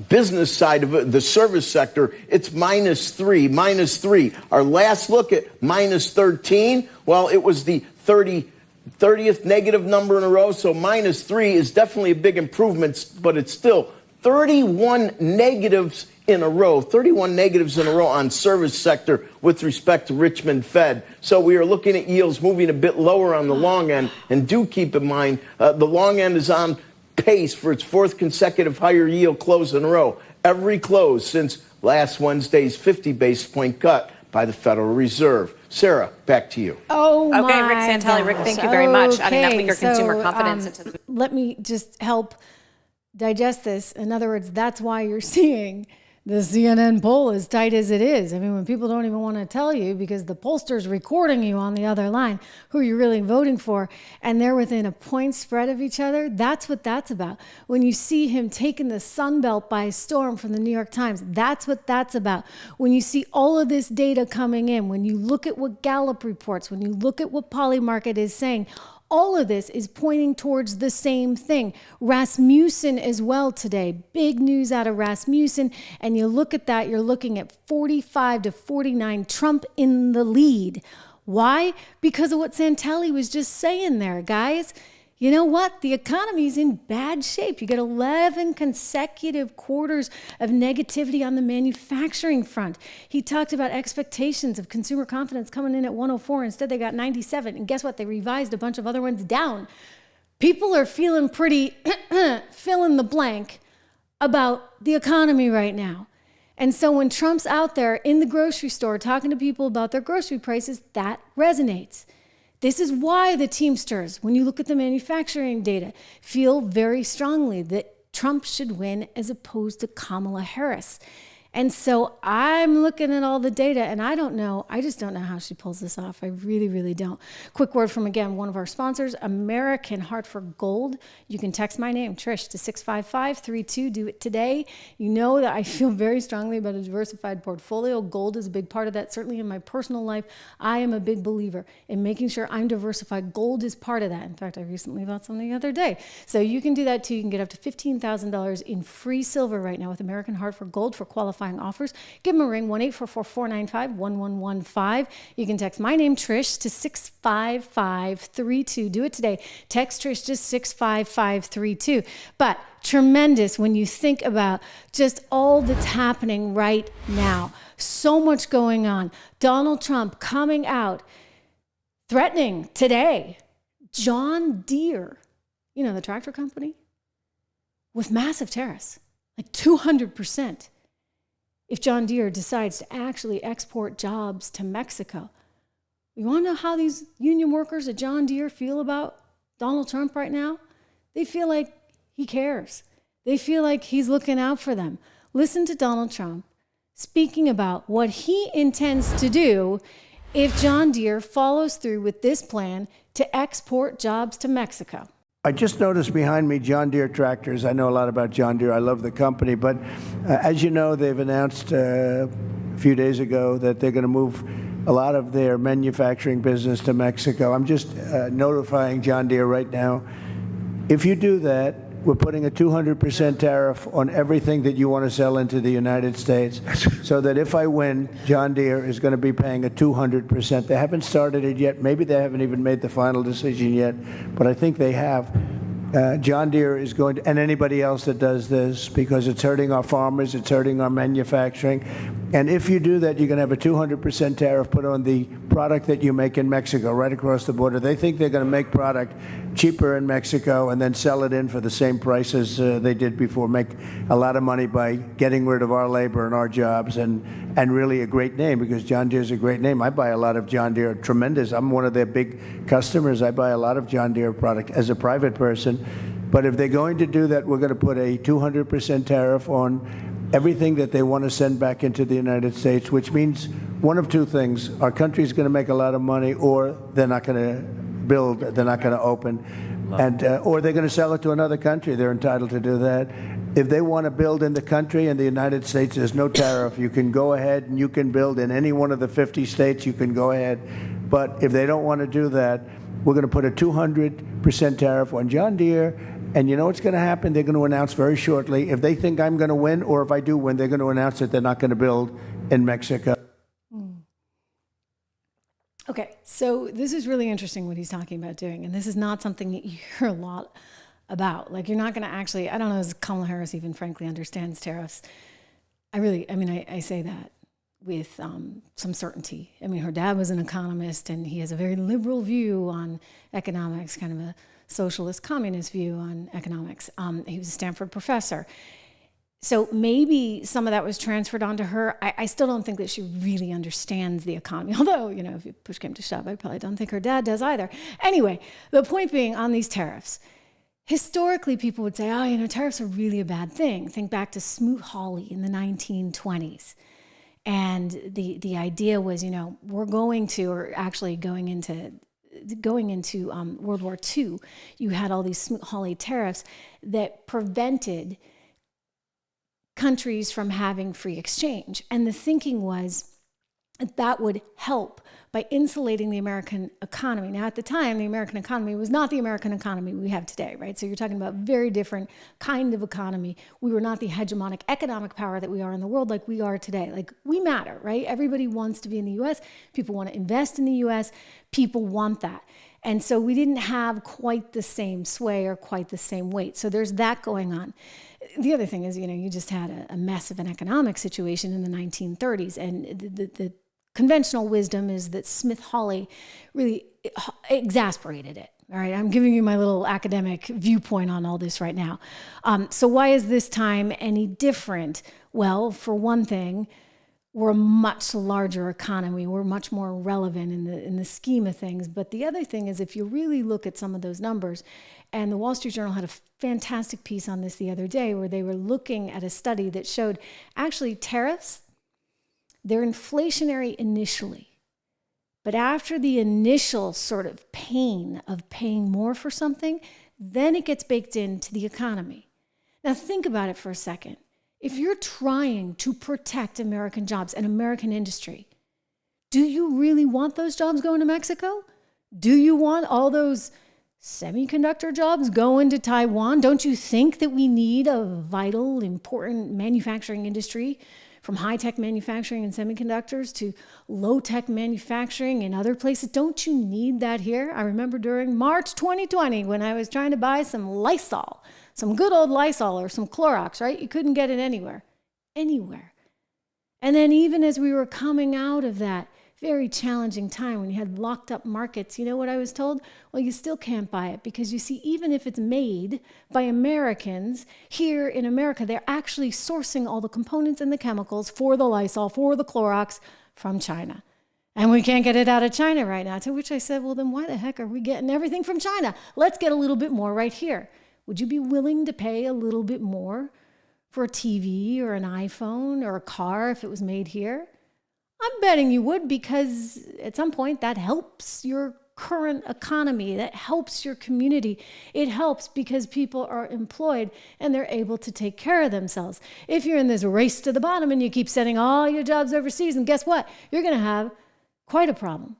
business side of it, the service sector, it's minus 3. Our last look at minus 13, well, it was the 30th negative number in a row. So minus 3 is definitely a big improvement, but it's still 31 negatives in a row on service sector with respect to Richmond Fed. So we are looking at yields moving a bit lower on the long end. And do keep in mind, the long end is on pace for its fourth consecutive higher yield close in a row. Every close since last Wednesday's 50 basis point cut by the Federal Reserve. Sarah, back to you. Oh, okay, Rick Santelli. Rick, thank you very much. Adding that weaker consumer confidence into the... Let me just help digest this. In other words, that's why you're seeing the CNN poll as tight as it is. I mean, when people don't even want to tell you because the pollster's recording you on the other line who you're really voting for, and they're within a point spread of each other, that's what that's about. When you see him taking the Sun Belt by storm from the New York Times, that's what that's about. When you see all of this data coming in, when you look at what Gallup reports, when you look at what POLYMARKET is saying, all of this is pointing towards the same thing. Rasmussen as well today. Big news out of Rasmussen. And you look at that, you're looking at 45 to 49, Trump in the lead. Why? Because of what Santelli was just saying there, guys. You know what? The economy's in bad shape. You get 11 consecutive quarters of negativity on the manufacturing front. He talked about expectations of consumer confidence coming in at 104. Instead, they got 97. And guess what? They revised a bunch of other ones down. People are feeling pretty fill in the blank about the economy right now. And so when Trump's out there in the grocery store talking to people about their grocery prices, that resonates. This is why the Teamsters, when you look at the manufacturing data, feel very strongly that Trump should win as opposed to Kamala Harris. And so I'm looking at all the data, and I just don't know how she pulls this off. I really, really don't. Quick word from, again, one of our sponsors, American Hartford Gold. You can text my name, Trish, to 65532. Do it today. You know that I feel very strongly about a diversified portfolio. Gold is a big part of that. Certainly in my personal life, I am a big believer in making sure I'm diversified. Gold is part of that. In fact, I recently bought some the other day. So you can do that too. You can get up to $15,000 in free silver right now with American Hartford Gold for qualifying offers. Give them a ring, 1-844-495-1115. You can text my name, Trish, to 65532. Do it today. Text Trish to 65532. But tremendous when you think about just all that's happening right now. So much going on. Donald Trump coming out, threatening today John Deere, you know, the tractor company, with massive tariffs, like 200%. If John Deere decides to actually export jobs to Mexico. You want to know how these union workers at John Deere feel about Donald Trump right now? They feel like he cares. They feel like he's looking out for them. Listen to Donald Trump speaking about what he intends to do if John Deere follows through with this plan to export jobs to Mexico. I just noticed behind me John Deere tractors. I know a lot about John Deere. I love the company. But as you know, they've announced a few days ago that they're going to move a lot of their manufacturing business to Mexico. I'm just notifying John Deere right now. If you do that, we're putting a 200% tariff on everything that you want to sell into the United States, so that if I win, John Deere is going to be paying a 200%. They haven't started it yet. Maybe they haven't even made the final decision yet, but I think they have. John Deere is going to, and anybody else that does this, because it's hurting our farmers, it's hurting our manufacturing. And if you do that, you're going to have a 200% tariff put on the product that you make in Mexico, right across the border. They think they're going to make product cheaper in Mexico and then sell it in for the same prices they did before, make a lot of money by getting rid of our labor and our jobs, and really a great name, because John Deere is a great name. I buy a lot of John Deere, tremendous. I'm one of their big customers. I buy a lot of John Deere product as a private person. But if they're going to do that, we're going to put a 200% tariff on everything that they want to send back into the United States, which means one of two things. Our country's going to make a lot of money, or they're not going to build, they're not going to open, and or they're going to sell it to another country. They're entitled to do that. If they want to build in the country, in the United States, there's no tariff. You can go ahead and you can build in any one of the 50 states. You can go ahead. But if they don't want to do that, we're going to put a 200% tariff on John Deere. And you know what's going to happen? They're going to announce very shortly, if they think I'm going to win, or if I do win, they're going to announce that they're not going to build in Mexico. Okay, so this is really interesting what he's talking about doing, and this is not something that you hear a lot about. Like, you're not going to actually, I don't know if Kamala Harris even frankly understands tariffs. I say that with some certainty. I mean, her dad was an economist, and he has a very liberal view on economics, kind of a socialist communist view on economics. He was a Stanford professor. So maybe some of that was transferred onto her. I still don't think that she really understands the economy. Although, you know, if you push came to shove, I probably don't think her dad does either. Anyway, the point being on these tariffs, historically people would say, oh, you know, tariffs are really a bad thing. Think back to Smoot-Hawley in the 1920s. And the idea was, you know, we're going to, or actually going into World War II, you had all these Smoot-Hawley tariffs that prevented countries from having free exchange. And the thinking was that would help by insulating the American economy. Now, at the time, the American economy was not the American economy we have today, right? So you're talking about very different kind of economy. We were not the hegemonic economic power that we are in the world like we are today. Like, we matter, right? Everybody wants to be in the U.S. People want to invest in the U.S. People want that. And so we didn't have quite the same sway or quite the same weight. So there's that going on. The other thing is, you know, you just had a mess of an economic situation in the 1930s. And the conventional wisdom is that Smoot-Hawley really exasperated it. All right, I'm giving you my little academic viewpoint on all this right now. So why is this time any different? Well, for one thing, we're a much larger economy. We're much more relevant in the scheme of things. But the other thing is, if you really look at some of those numbers, and the Wall Street Journal had a fantastic piece on this the other day where they were looking at a study that showed actually tariffs, they're inflationary initially. But after the initial sort of pain of paying more for something, then it gets baked into the economy. Now think about it for a second. If you're trying to protect American jobs and American industry, do you really want those jobs going to Mexico? Do you want all those semiconductor jobs going to Taiwan? Don't you think that we need a vital, important manufacturing industry, from high-tech manufacturing and semiconductors to low-tech manufacturing in other places? Don't you need that here? I remember during March 2020 when I was trying to buy some Lysol, some good old Lysol or some Clorox, right? You couldn't get it anywhere. And then even as we were coming out of that very challenging time when you had locked up markets, you know what I was told? Well, you still can't buy it because you see, even if it's made by Americans here in America, they're actually sourcing all the components and the chemicals for the Lysol, for the Clorox from China. And we can't get it out of China right now. To which I said, well, then why the heck are we getting everything from China? Let's get a little bit more right here. Would you be willing to pay a little bit more for a TV or an iPhone or a car if it was made here? I'm betting you would, because at some point that helps your current economy. That helps your community. It helps because people are employed and they're able to take care of themselves. If you're in this race to the bottom and you keep sending all your jobs overseas, and guess what? You're going to have quite a problem,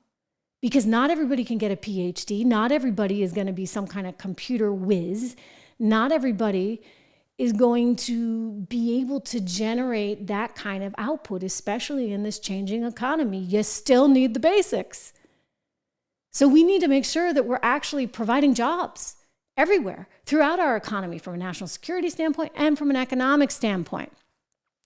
because not everybody can get a PhD. Not everybody is going to be some kind of computer whiz. Not everybody is going to be able to generate that kind of output, especially in this changing economy. You still need the basics. So we need to make sure that we're actually providing jobs everywhere throughout our economy, from a national security standpoint and from an economic standpoint.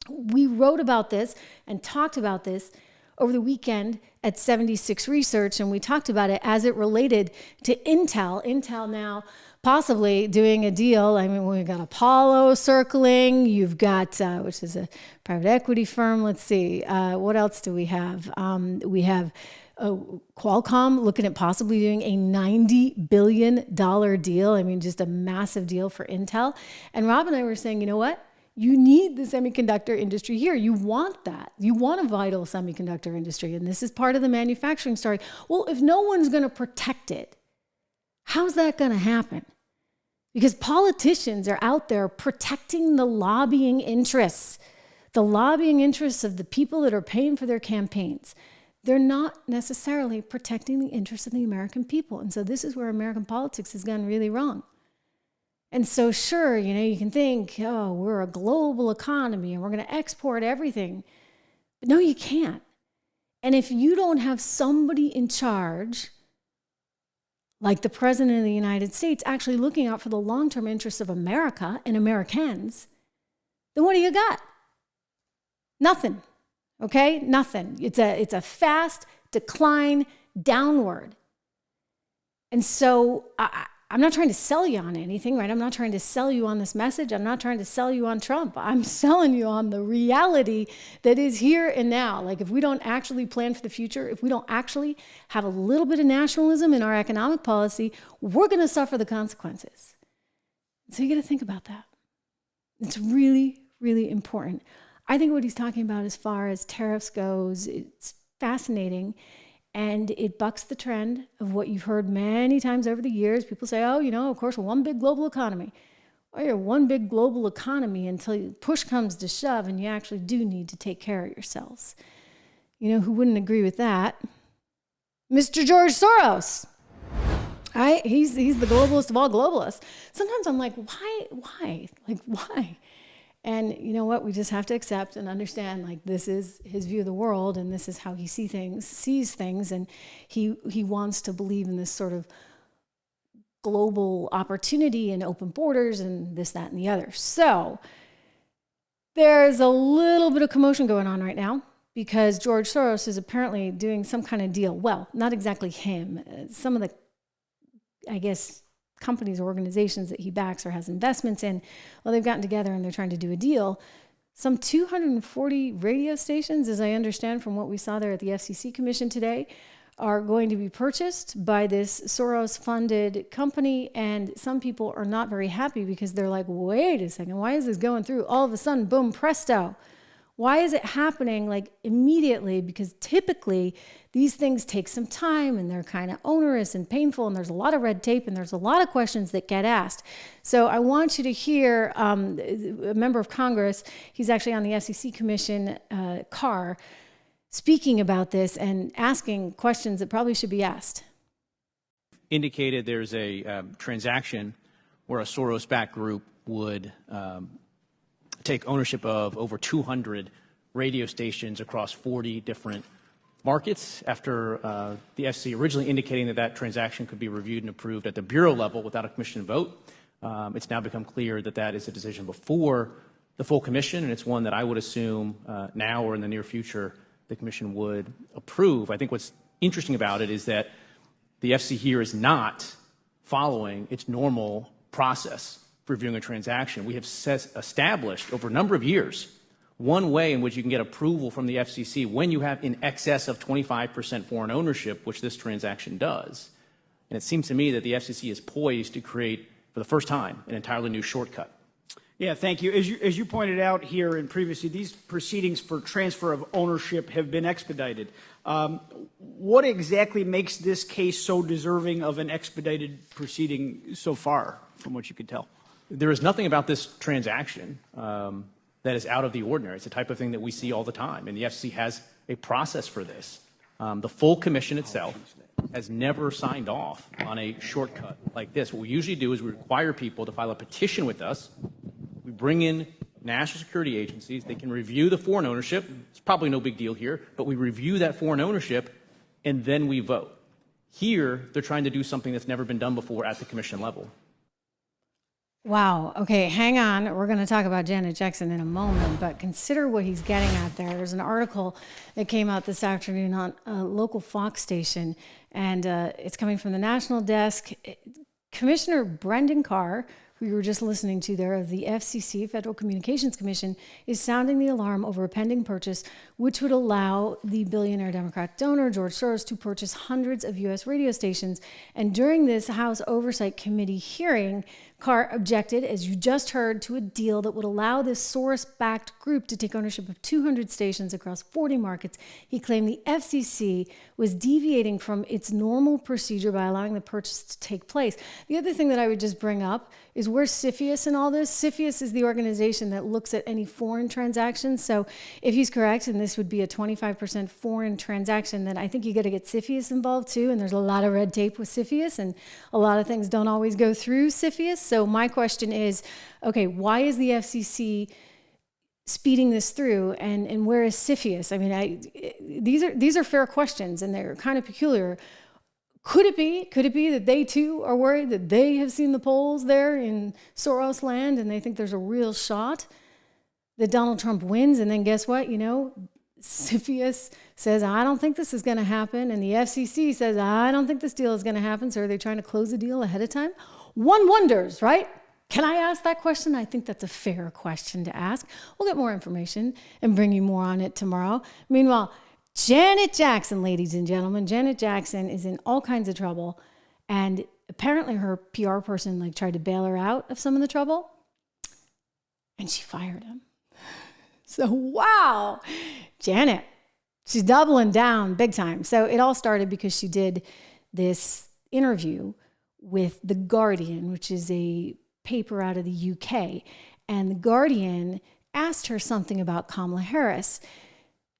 We wrote about this and talked about this over the weekend at 76 Research, and we talked about it as it related to Intel. Intel now possibly doing a deal. I mean, we've got Apollo circling. You've got, which is a private equity firm. Let's see. What else do we have? We have Qualcomm looking at possibly doing a $90 billion deal. I mean, just a massive deal for Intel. And Rob and I were saying, you know what? You need the semiconductor industry here. You want that. You want a vital semiconductor industry. And this is part of the manufacturing story. Well, if no one's going to protect it, how's that going to happen? Because politicians are out there protecting the lobbying interests of the people that are paying for their campaigns. They're not necessarily protecting the interests of the American people. And so this is where American politics has gone really wrong. And so sure, you know, you can think, oh, we're a global economy and we're going to export everything. But no, you can't. And if you don't have somebody in charge, like the President of the United States, actually looking out for the long-term interests of America and Americans, then what do you got? Nothing, okay? Nothing. It's a fast decline downward. And so I'm not trying to sell you on anything, right? I'm not trying to sell you on this message. I'm not trying to sell you on Trump. I'm selling you on the reality that is here and now. Like, if we don't actually plan for the future, if we don't actually have a little bit of nationalism in our economic policy, we're going to suffer the consequences. So you got to think about that. It's really, really important. I think what he's talking about as far as tariffs goes, it's fascinating. And it bucks the trend of what you've heard many times over the years. People say, oh, you know, of course, we're one big global economy. Well, you're one big global economy until push comes to shove and you actually do need to take care of yourselves. You know who wouldn't agree with that? Mr. George Soros. Right? He's the globalist of all globalists. Sometimes I'm like, why? Like, why? And you know what? We just have to accept and understand, like, this is his view of the world and this is how he sees things. And he wants to believe in this sort of global opportunity and open borders and this, that, and the other. So there's a little bit of commotion going on right now because George Soros is apparently doing some kind of deal. Well, not exactly him. Some of the, I guess, companies or organizations that he backs or has investments in, well, they've gotten together and they're trying to do a deal Some 240 radio stations, as I understand from what we saw there at the FCC Commission today, are going to be purchased by this Soros-funded company, and some people are not very happy because they're like, wait a second, why is this going through? All of a sudden, boom, presto. Why is it happening like immediately? Because typically these things take some time and they're kind of onerous and painful, and there's a lot of red tape and there's a lot of questions that get asked. So I want you to hear a member of Congress, he's actually on the FCC Commission, Carr, speaking about this and asking questions that probably should be asked. Indicated there's a transaction where a Soros-backed group would take ownership of over 200 radio stations across 40 different markets after the FCC originally indicating that that transaction could be reviewed and approved at the Bureau level without a commission vote. It's now become clear that that is a decision before the full commission, and it's one that I would assume now or in the near future the commission would approve. I think what's interesting about it is that the FCC here is not following its normal process for reviewing a transaction. We have established over a number of years one way in which you can get approval from the FCC when you have in excess of 25% foreign ownership, which this transaction does. And it seems to me that the FCC is poised to create, for the first time, an entirely new shortcut. Yeah, thank you. As you pointed out here and previously, these proceedings for transfer of ownership have been expedited. What exactly makes this case so deserving of an expedited proceeding so far, from what you could tell? There is nothing about this transaction that is out of the ordinary. It's the type of thing that we see all the time, and the FCC has a process for this. The full commission itself has never signed off on a shortcut like this. What we usually do is we require people to file a petition with us. We bring in national security agencies. They can review the foreign ownership. It's probably no big deal here, but we review that foreign ownership, and then we vote. Here, they're trying to do something that's never been done before at the commission level. Wow. Okay, hang on. We're going to talk about Janet Jackson in a moment, but consider what he's getting at there. There's an article that came out this afternoon on a local Fox station, and it's coming from the National Desk. Commissioner Brendan Carr, who you were just listening to there, of the FCC, Federal Communications Commission, is sounding the alarm over a pending purchase which would allow the billionaire Democrat donor, George Soros, to purchase hundreds of U.S. radio stations. And during this House Oversight Committee hearing, Carr objected, as you just heard, to a deal that would allow this Soros-backed group to take ownership of 200 stations across 40 markets. He claimed the FCC was deviating from its normal procedure by allowing the purchase to take place. The other thing that I would just bring up is where's CFIUS in all this? CFIUS is the organization that looks at any foreign transactions. So if he's correct, and this would be a 25% foreign transaction, then I think you got to get CFIUS involved too. And there's a lot of red tape with CFIUS, and a lot of things don't always go through CFIUS. So my question is, okay, why is the FCC speeding this through, and where is CFIUS? I mean, these are fair questions, and they're kind of peculiar. Could it be that they too are worried that they have seen the polls there in Soros land, and they think there's a real shot that Donald Trump wins? And then guess what? You know, CFIUS says, I don't think this is going to happen, and the FCC says, I don't think this deal is going to happen. So are they trying to close the deal ahead of time? One wonders, right? Can I ask that question? I think that's a fair question to ask. We'll get more information and bring you more on it tomorrow. Meanwhile, Janet Jackson, ladies and gentlemen, Janet Jackson is in all kinds of trouble, and apparently her PR person tried to bail her out of some of the trouble, and she fired him. So wow, Janet, she's doubling down big time. So it all started because she did this interview with The Guardian, which is a paper out of the UK. And The Guardian asked her something about Kamala Harris,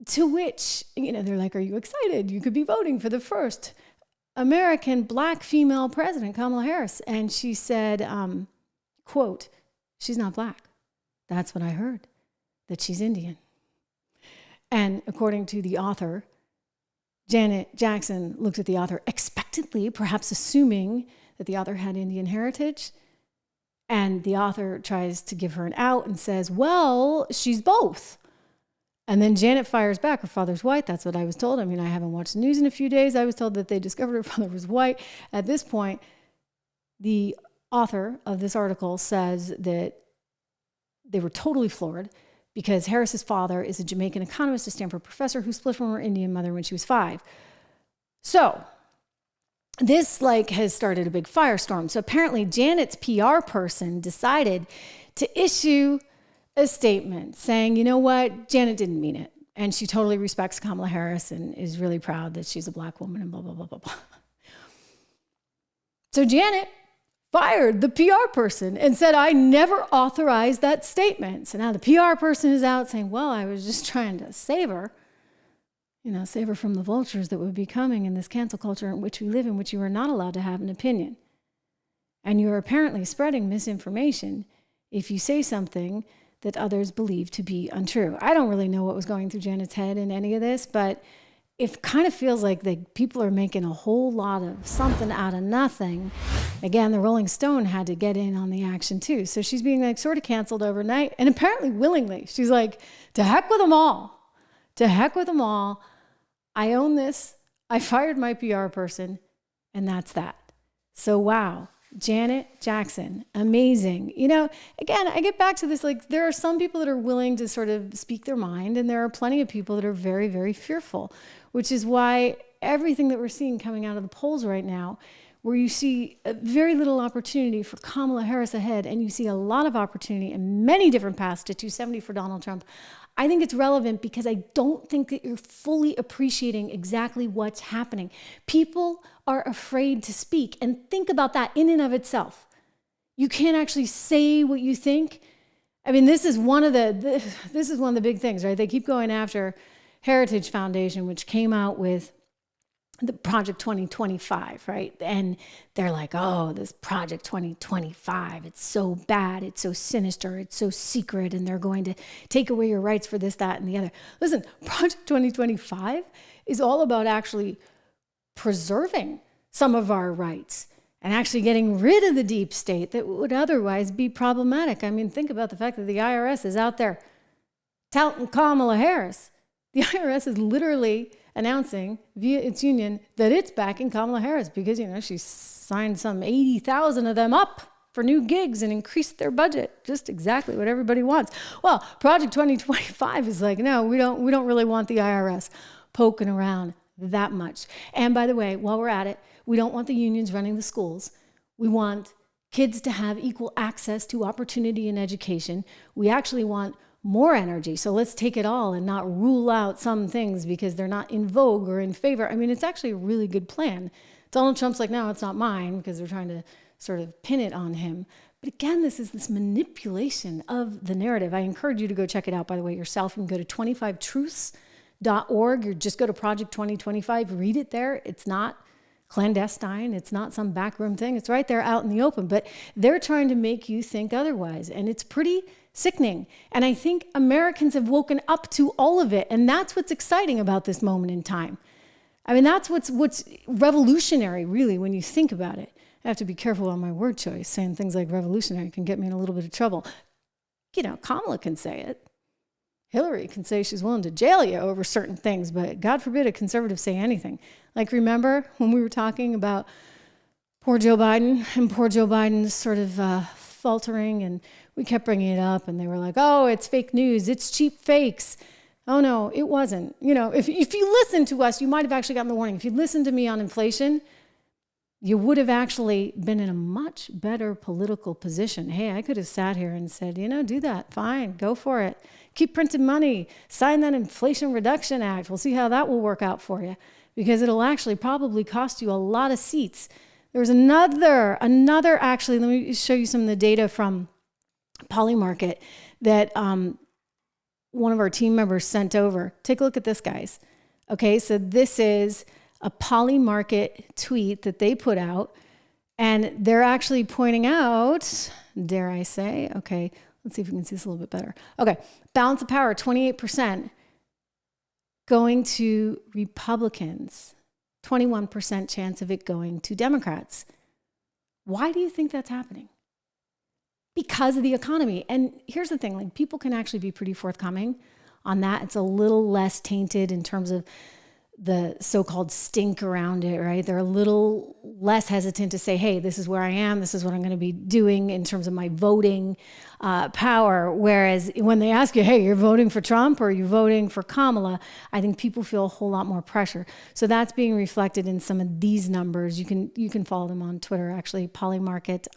to which, they're like, are you excited? You could be voting for the first American black female president, Kamala Harris. And she said, quote, she's not black. That's what I heard, that she's Indian. And according to the author, Janet Jackson looked at the author expectantly, perhaps assuming that the author had Indian heritage. And the author tries to give her an out and says, well, she's both. And then Janet fires back, her father's white. That's what I was told. I mean, I haven't watched the news in a few days. I was told that they discovered her father was white. At this point, the author of this article says that they were totally floored. because Harris's father is a Jamaican economist, a Stanford professor who split from her Indian mother when she was 5. So this has started a big firestorm. So apparently Janet's PR person decided to issue a statement saying, you know what, Janet didn't mean it. And she totally respects Kamala Harris and is really proud that she's a black woman and blah, blah, blah, blah, blah. So Janet fired the PR person and said, I never authorized that statement. So now the PR person is out saying, well, I was just trying to save her, save her from the vultures that would be coming in this cancel culture in which we live, in which you are not allowed to have an opinion. And you're apparently spreading misinformation if you say something that others believe to be untrue. I don't really know what was going through Janet's head in any of this, but it kind of feels like people are making a whole lot of something out of nothing. Again, the Rolling Stone had to get in on the action too. So she's being sort of canceled overnight, and apparently willingly. She's like, to heck with them all. To heck with them all. I own this. I fired my PR person, and that's that. So wow. Janet Jackson, amazing. Again, I get back to this, there are some people that are willing to sort of speak their mind, and there are plenty of people that are very, very fearful, which is why everything that we're seeing coming out of the polls right now, where you see very little opportunity for Kamala Harris ahead, and you see a lot of opportunity in many different paths to 270 for Donald Trump, I think it's relevant because I don't think that you're fully appreciating exactly what's happening. People are afraid to speak, and think about that in and of itself. You can't actually say what you think. I mean, this is one of the big things, right? They keep going after Heritage Foundation, which came out with the Project 2025, right? And they're like, oh, this Project 2025, it's so bad, it's so sinister, it's so secret, and they're going to take away your rights for this, that, and the other. Listen, Project 2025 is all about actually preserving some of our rights and actually getting rid of the deep state that would otherwise be problematic. I mean, think about the fact that the IRS is out there touting Kamala Harris. The IRS is literally announcing via its union that it's backing Kamala Harris because, she signed some 80,000 of them up for new gigs and increased their budget. Just exactly what everybody wants. Well, Project 2025 is like, no, we don't really want the IRS poking around that much. And by the way, while we're at it, we don't want the unions running the schools. We want kids to have equal access to opportunity and education. We actually want more energy. So let's take it all and not rule out some things because they're not in vogue or in favor. I mean, it's actually a really good plan. Donald Trump's like, no, it's not mine, because they're trying to sort of pin it on him. But again, this is this manipulation of the narrative. I encourage you to go check it out, by the way, yourself. You can go to 25truths.org or just go to Project 2025, read it there. It's not clandestine. It's not some backroom thing. It's right there out in the open. But they're trying to make you think otherwise. And it's pretty sickening. And I think Americans have woken up to all of it. And that's what's exciting about this moment in time. I mean, that's what's revolutionary, really, when you think about it. I have to be careful on my word choice. Saying things like revolutionary can get me in a little bit of trouble. Kamala can say it. Hillary can say she's willing to jail you over certain things, but God forbid a conservative say anything. Like, remember when we were talking about poor Joe Biden and poor Joe Biden's sort of faltering, and we kept bringing it up, and they were like, oh, it's fake news, it's cheap fakes. Oh, no, it wasn't. If you listened to us, you might have actually gotten the warning. If you listened to me on inflation, you would have actually been in a much better political position. Hey, I could have sat here and said, do that. Fine, go for it. Keep printing money. Sign that Inflation Reduction Act. We'll see how that will work out for you, because it'll actually probably cost you a lot of seats. There's another, actually, let me show you some of the data from POLYMARKET that one of our team members sent over. Take a look at this, guys. Okay, so this is a POLYMARKET tweet that they put out, and they're actually pointing out, dare I say, okay, let's see if we can see this a little bit better. Okay, balance of power, 28% going to Republicans, 21% chance of it going to Democrats. Why do you think that's happening? Because of the economy. And here's the thing, people can actually be pretty forthcoming on that. It's a little less tainted in terms of the so-called stink around it, right? They're a little less hesitant to say, hey, this is where I am. This is what I'm going to be doing in terms of my voting power. Whereas when they ask you, hey, you're voting for Trump or you're voting for Kamala, I think people feel a whole lot more pressure. So that's being reflected in some of these numbers. You can follow them on Twitter, actually, POLYMARKET.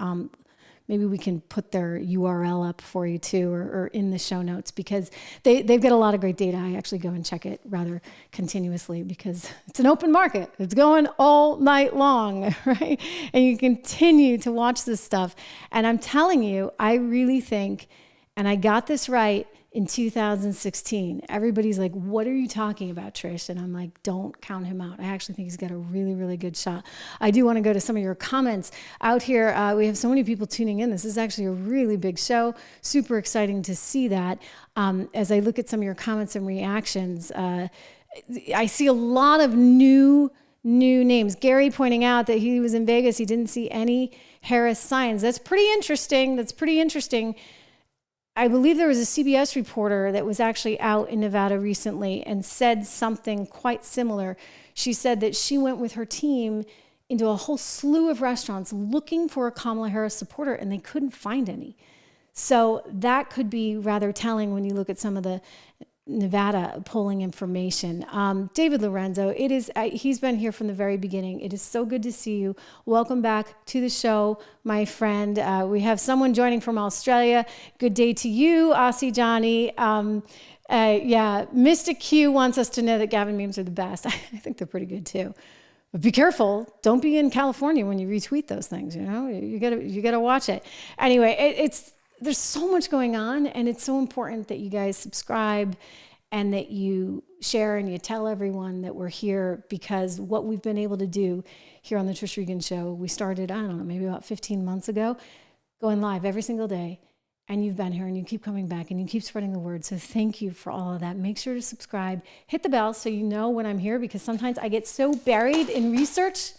Maybe we can put their URL up for you too, or in the show notes, because they've got a lot of great data. I actually go and check it rather continuously because it's an open market. It's going all night long, right? And you continue to watch this stuff. And I'm telling you, I really think, and I got this right in 2016. Everybody's like, what are you talking about, Trish? And I'm like, don't count him out. I actually think he's got a really, really good shot. I do want to go to some of your comments out here. We have so many people tuning in. This is actually a really big show. Super exciting to see that. As I look at some of your comments and reactions, I see a lot of new names. Gary pointing out that he was in Vegas. He didn't see any Harris signs. That's pretty interesting. I believe there was a CBS reporter that was actually out in Nevada recently and said something quite similar. She said that she went with her team into a whole slew of restaurants looking for a Kamala Harris supporter, and they couldn't find any. So that could be rather telling when you look at some of the Nevada polling information. David Lorenzo, he's been here from the very beginning. It is so good to see you. Welcome back to the show, my friend. We have someone joining from Australia. Good day to you, Aussie Johnny. Mr. Q wants us to know that Gavin memes are the best. I think they're pretty good too. But be careful. Don't be in California when you retweet those things. You gotta watch it. Anyway, there's so much going on, and it's so important that you guys subscribe and that you share and you tell everyone that we're here, because what we've been able to do here on the Trish Regan Show, we started, I don't know, maybe about 15 months ago, going live every single day, and you've been here and you keep coming back and you keep spreading the word. So thank you for all of that. Make sure to subscribe, hit the bell so you know when I'm here, because sometimes I get so buried in research.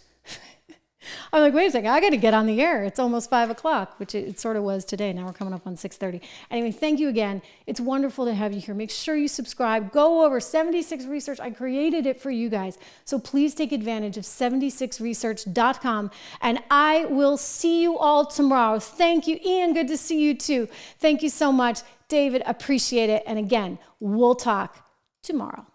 I'm like, wait a second, I got to get on the air. It's almost 5 o'clock, which it sort of was today. Now we're coming up on 6:30. Anyway, thank you again. It's wonderful to have you here. Make sure you subscribe. Go over 76 Research. I created it for you guys. So please take advantage of 76research.com. And I will see you all tomorrow. Thank you, Ian. Good to see you too. Thank you so much. David, appreciate it. And again, we'll talk tomorrow.